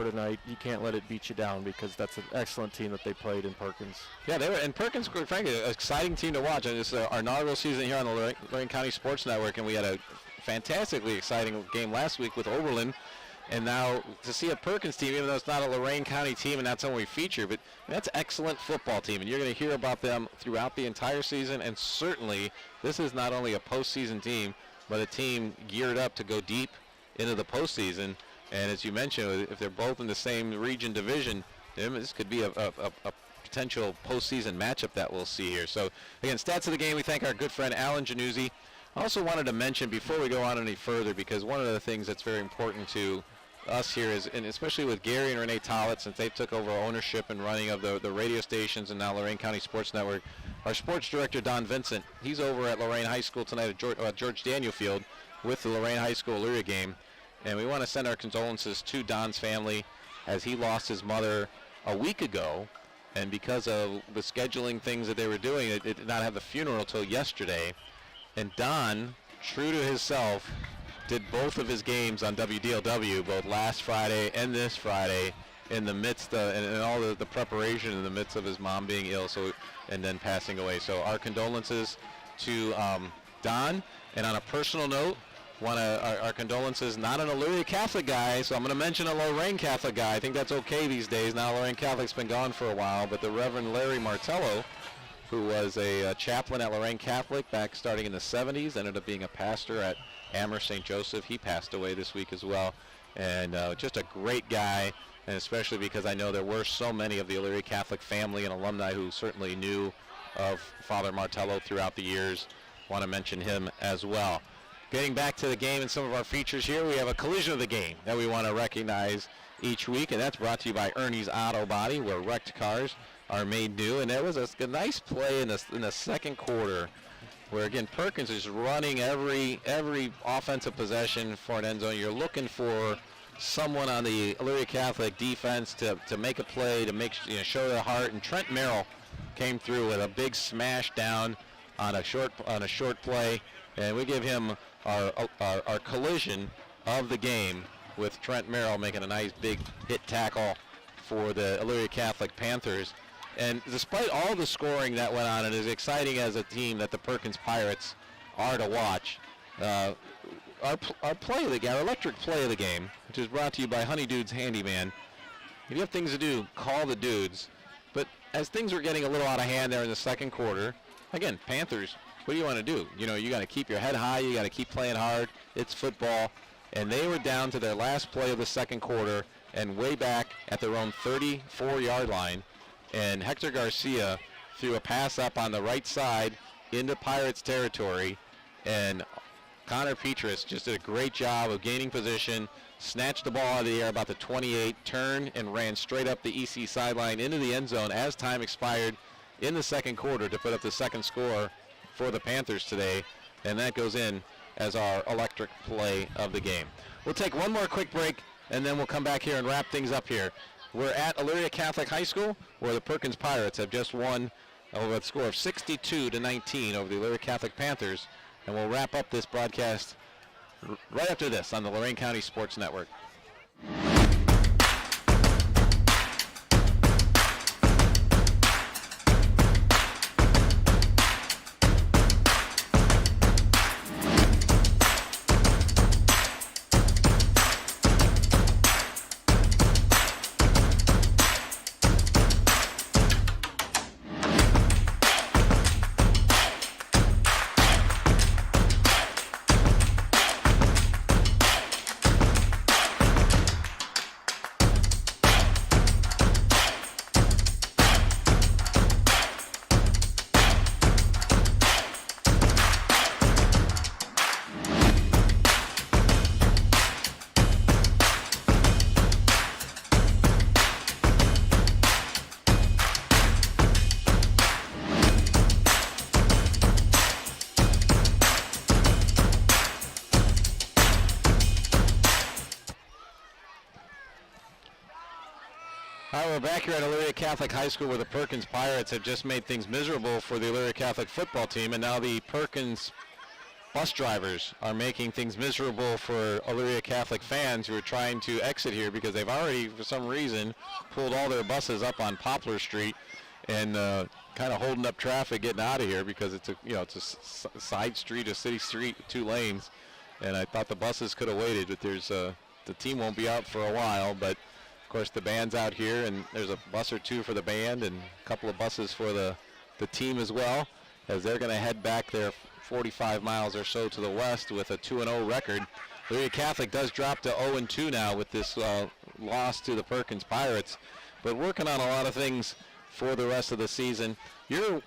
Tonight, you can't let it beat you down because that's an excellent team that they played in Perkins. Yeah, they were, and Perkins, frankly, an exciting team to watch. And it's our inaugural season here on the Lorain County Sports Network, and we had a fantastically exciting game last week with Oberlin. And now to see a Perkins team, even though it's not a Lorain County team and not someone we feature, but that's an excellent football team. And you're going to hear about them throughout the entire season. And certainly this is not only a postseason team, but a team geared up to go deep into the postseason. And as you mentioned, if they're both in the same region division, this could be a potential postseason matchup that we'll see here. So, again, stats of the game, we thank our good friend Alan Januzzi. I also wanted to mention before we go on any further, because one of the things that's very important to us here is, and especially with Gary and Renee Tollett, since they took over ownership and running of the radio stations and now Lorain County Sports Network, our sports director, Don Vincent, he's over at Lorain High School tonight at George Daniel Field with the Lorain High School Elyria game. And we want to send our condolences to Don's family as he lost his mother a week ago. And because of the scheduling things that they were doing, it did not have the funeral till yesterday. And Don, true to himself, did both of his games on WDLW, both last Friday and this Friday, in the midst of, and all the preparation in the midst of his mom being ill, and then passing away. So our condolences to Don. And on a personal note, our condolences, not an Elyria Catholic guy, so I'm going to mention a Lorain Catholic guy. I think that's okay these days. Now Lorain Catholic's been gone for a while, but the Reverend Larry Martello, who was a chaplain at Lorain Catholic back starting in the 70s, ended up being a pastor at Amherst St. Joseph. He passed away this week as well. And just a great guy, and especially because I know there were so many of the Elyria Catholic family and alumni who certainly knew of Father Martello throughout the years. Want to mention him as well. Getting back to the game and some of our features here, we have a collision of the game that we want to recognize each week, and that's brought to you by Ernie's Auto Body, where wrecked cars are made new. And there was a nice play in the second quarter where, again, Perkins is running every offensive possession for an end zone. You're looking for someone on the Elyria Catholic defense to make a play, to show their heart. And Trent Merrill came through with a big smash down on a short play, and we give him our collision of the game with Trent Merrill making a nice big hit tackle for the Elyria Catholic Panthers. And despite all the scoring that went on, and as exciting as a team that the Perkins Pirates are to watch, our play of the game, our electric play of the game, which is brought to you by Honey Dudes Handyman. If you have things to do, call the dudes. But as things were getting a little out of hand there in the second quarter, again, Panthers, what do you want to do? You know, you got to keep your head high. You got to keep playing hard. It's football. And they were down to their last play of the second quarter and way back at their own 34-yard line. And Hector Garcia threw a pass up on the right side into Pirates territory. And Connor Petras just did a great job of gaining position, snatched the ball out of the air about the 28, turned and ran straight up the EC sideline into the end zone as time expired in the second quarter to put up the second score for the Panthers today. And that goes in as our electric play of the game. We'll take one more quick break, and then we'll come back here and wrap things up here. We're at Elyria Catholic High School, where the Perkins Pirates have just won over a score of 62-19 over the Elyria Catholic Panthers. And we'll wrap up this broadcast right after this on the Lorain County Sports Network. All right, we're back here at Elyria Catholic High School, where the Perkins Pirates have just made things miserable for the Elyria Catholic football team, and now the Perkins bus drivers are making things miserable for Elyria Catholic fans who are trying to exit here because they've already, for some reason, pulled all their buses up on Poplar Street and kind of holding up traffic getting out of here because it's a side street, a city street with 2 lanes, and I thought the buses could have waited, but the team won't be out for a while, but of course, the band's out here, and there's a bus or 2 for the band and a couple of buses for the team as well, as they're going to head back there 45 miles or so to the west with a 2-0 record. Elyria Catholic does drop to 0-2 now with this loss to the Perkins Pirates, but working on a lot of things for the rest of the season. You're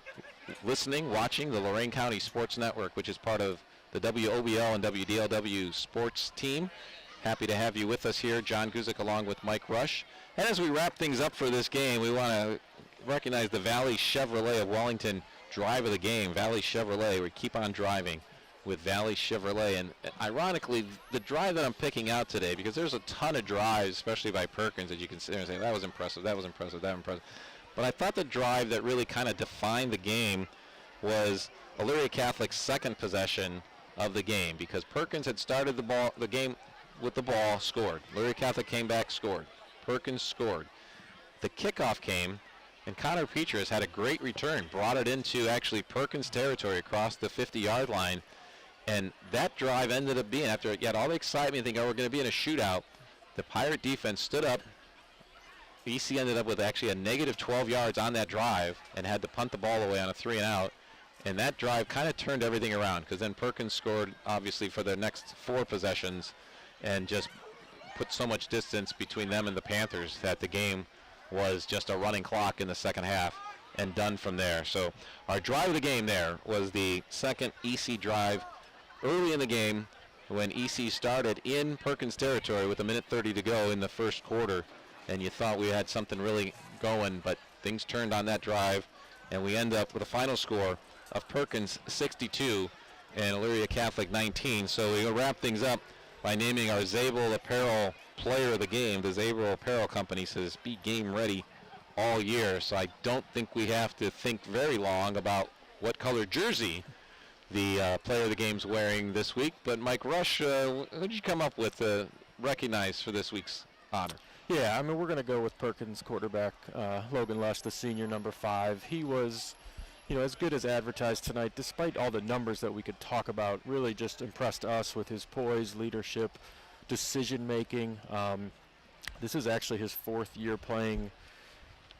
listening, watching the Lorain County Sports Network, which is part of the WOBL and WDLW sports team. Happy to have you with us here, John Guzik along with Mike Rush. And as we wrap things up for this game, we want to recognize the Valley Chevrolet of Wellington drive of the game. Valley Chevrolet, we keep on driving with Valley Chevrolet. And ironically, the drive that I'm picking out today, because there's a ton of drives, especially by Perkins, that you can sit there and say, that was impressive, that was impressive, that was impressive. But I thought the drive that really kind of defined the game was Elyria Catholic's second possession of the game, because Perkins had started the game with the ball, scored. Elyria Catholic came back, scored. Perkins scored. The kickoff came, and Connor Petras had a great return, brought it into actually Perkins territory across the 50-yard line, and that drive ended up being, after you had all the excitement, thinking, oh, we're going to be in a shootout, the Pirate defense stood up. BC ended up with actually a negative 12 yards on that drive and had to punt the ball away on a 3-and-out, and that drive kind of turned everything around, because then Perkins scored, obviously, for their next 4 possessions, and just put so much distance between them and the Panthers that the game was just a running clock in the second half and done from there. So our drive of the game there was the second EC drive early in the game when EC started in Perkins territory with 1:30 to go in the first quarter, and you thought we had something really going, but things turned on that drive, and we end up with a final score of Perkins 62 and Elyria Catholic 19. So we will wrap things up by naming our Zabel Apparel player of the game. The Zabel Apparel company says be game ready all year, so I don't think we have to think very long about what color jersey the player of the game's wearing this week. But Mike Rush, who did you come up with to recognize for this week's honor? Yeah, I mean, we're going to go with Perkins quarterback Logan Lush, the senior, number 5. He was, as good as advertised tonight, despite all the numbers that we could talk about, really just impressed us with his poise, leadership, decision-making. This is actually his 4th year playing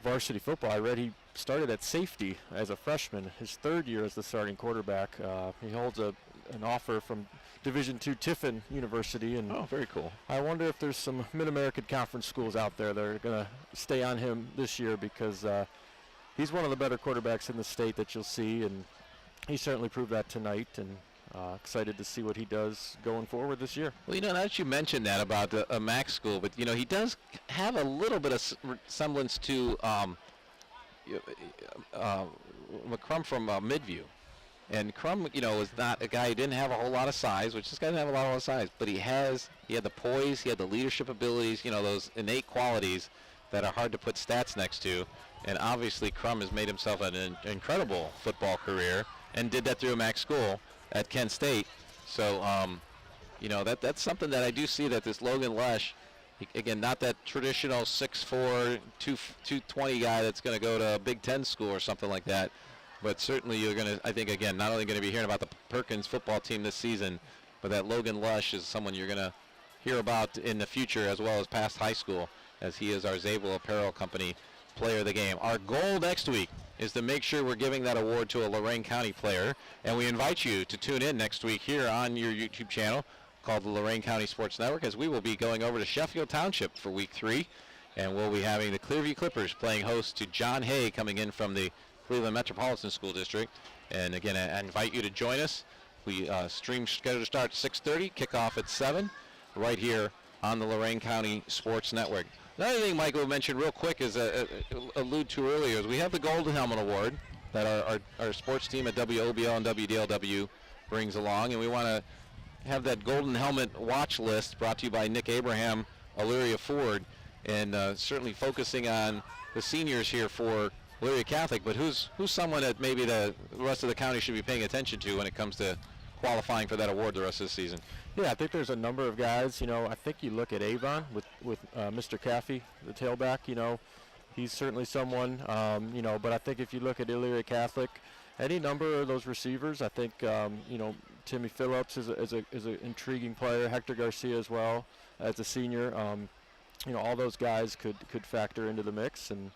varsity football. I read he started at safety as a freshman, his 3rd year as the starting quarterback. He holds an offer from Division II Tiffin University. And very cool. I wonder if there's some Mid-American Conference schools out there that are going to stay on him this year, because he's one of the better quarterbacks in the state that you'll see, and he certainly proved that tonight, and excited to see what he does going forward this year. Well, now that you mentioned that about a MAC school, but, he does have a little bit of semblance to McCrum from Midview. And Crum, is not a guy who didn't have a whole lot of size, which this guy didn't have a lot of size, but he had the poise, he had the leadership abilities, those innate qualities that are hard to put stats next to. And obviously Crum has made himself an incredible football career and did that through a MAC school at Kent State. So, that's something that I do see, that this Logan Lush, again, not that traditional 6'4", 220 guy that's going to go to a Big Ten school or something like that. But certainly you're going to, I think, again, not only going to be hearing about the Perkins football team this season, but that Logan Lush is someone you're going to hear about in the future as well as past high school, as he is our Zabel Apparel Company Player of the Game. Our goal next week is to make sure we're giving that award to a Lorain County player, and we invite you to tune in next week here on your YouTube channel called the Lorain County Sports Network, as we will be going over to Sheffield Township for Week 3, and we'll be having the Clearview Clippers playing host to John Hay, coming in from the Cleveland Metropolitan School District. And again, I invite you to join us. We stream scheduled to start at 6:30, kickoff at 7, right here on the Lorain County Sports Network. Another thing Michael mentioned real quick is allude to earlier is we have the Golden Helmet Award that our sports team at WOBL and WDLW brings along, and we want to have that Golden Helmet watch list brought to you by Nick Abraham, Elyria Ford, and certainly focusing on the seniors here for Elyria Catholic, but who's someone that maybe the rest of the county should be paying attention to when it comes to qualifying for that award the rest of the season? Yeah, I think there's a number of guys. I think you look at Avon with Mr. Caffey, the tailback. He's certainly someone. But I think if you look at Elyria Catholic, any number of those receivers, I think Timmy Phillips is an intriguing player. Hector Garcia as well as a senior. All those guys could factor into the mix, and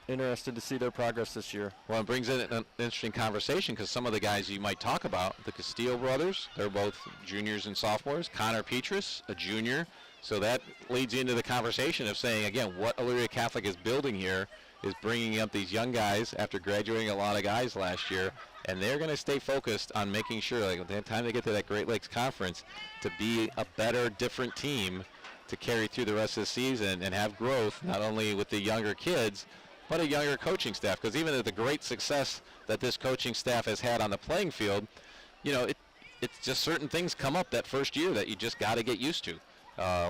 interested to see their progress this year. Well, it brings in an interesting conversation, because some of the guys you might talk about, the Castillo brothers, they're both juniors and sophomores. Connor Petrus, a junior. So that leads you into the conversation of saying, again, what Elyria Catholic is building here is bringing up these young guys after graduating a lot of guys last year, and they're going to stay focused on making sure, like, by the time they get to that Great Lakes Conference, to be a better, different team to carry through the rest of the season and have growth, not only with the younger kids, but a younger coaching staff. Because even at the great success that this coaching staff has had on the playing field, it's just certain things come up that first year that you just got to get used to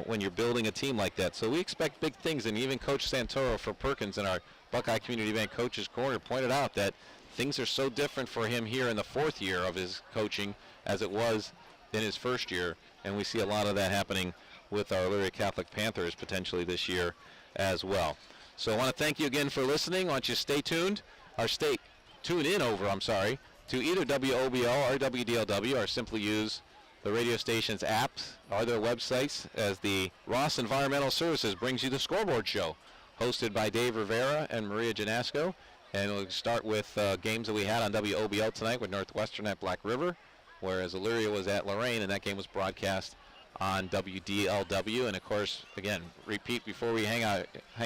when you're building a team like that. So we expect big things, and even Coach Santoro for Perkins in our Buckeye Community Bank Coaches Corner pointed out that things are so different for him here in the 4th year of his coaching as it was in his first year, and we see a lot of that happening with our Elyria Catholic Panthers potentially this year as well. So I want to thank you again for listening. I want you to stay tuned, tune in over to either WOBL or WDLW, or simply use the radio station's apps or their websites, as the Ross Environmental Services brings you the Scoreboard Show, hosted by Dave Rivera and Maria Janasco. And we'll start with games that we had on WOBL tonight with Northwestern at Black River, whereas Elyria was at Lorain, and that game was broadcast on WDLW. And of course, again, repeat before we hang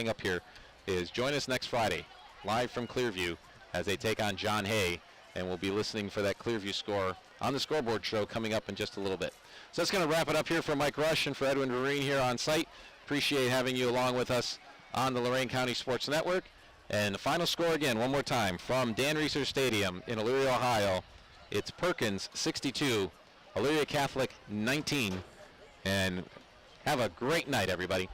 up here, is join us next Friday live from Clearview as they take on John Hay, and we'll be listening for that Clearview score on the Scoreboard Show coming up in just a little bit. So that's going to wrap it up here for Mike Rush and for Edwin Vereen here on site. Appreciate having you along with us on the Lorain County Sports Network. And the final score again, one more time, from Dan Reeser Stadium in Elyria, Ohio. It's Perkins 62, Elyria Catholic 19. And have a great night, everybody.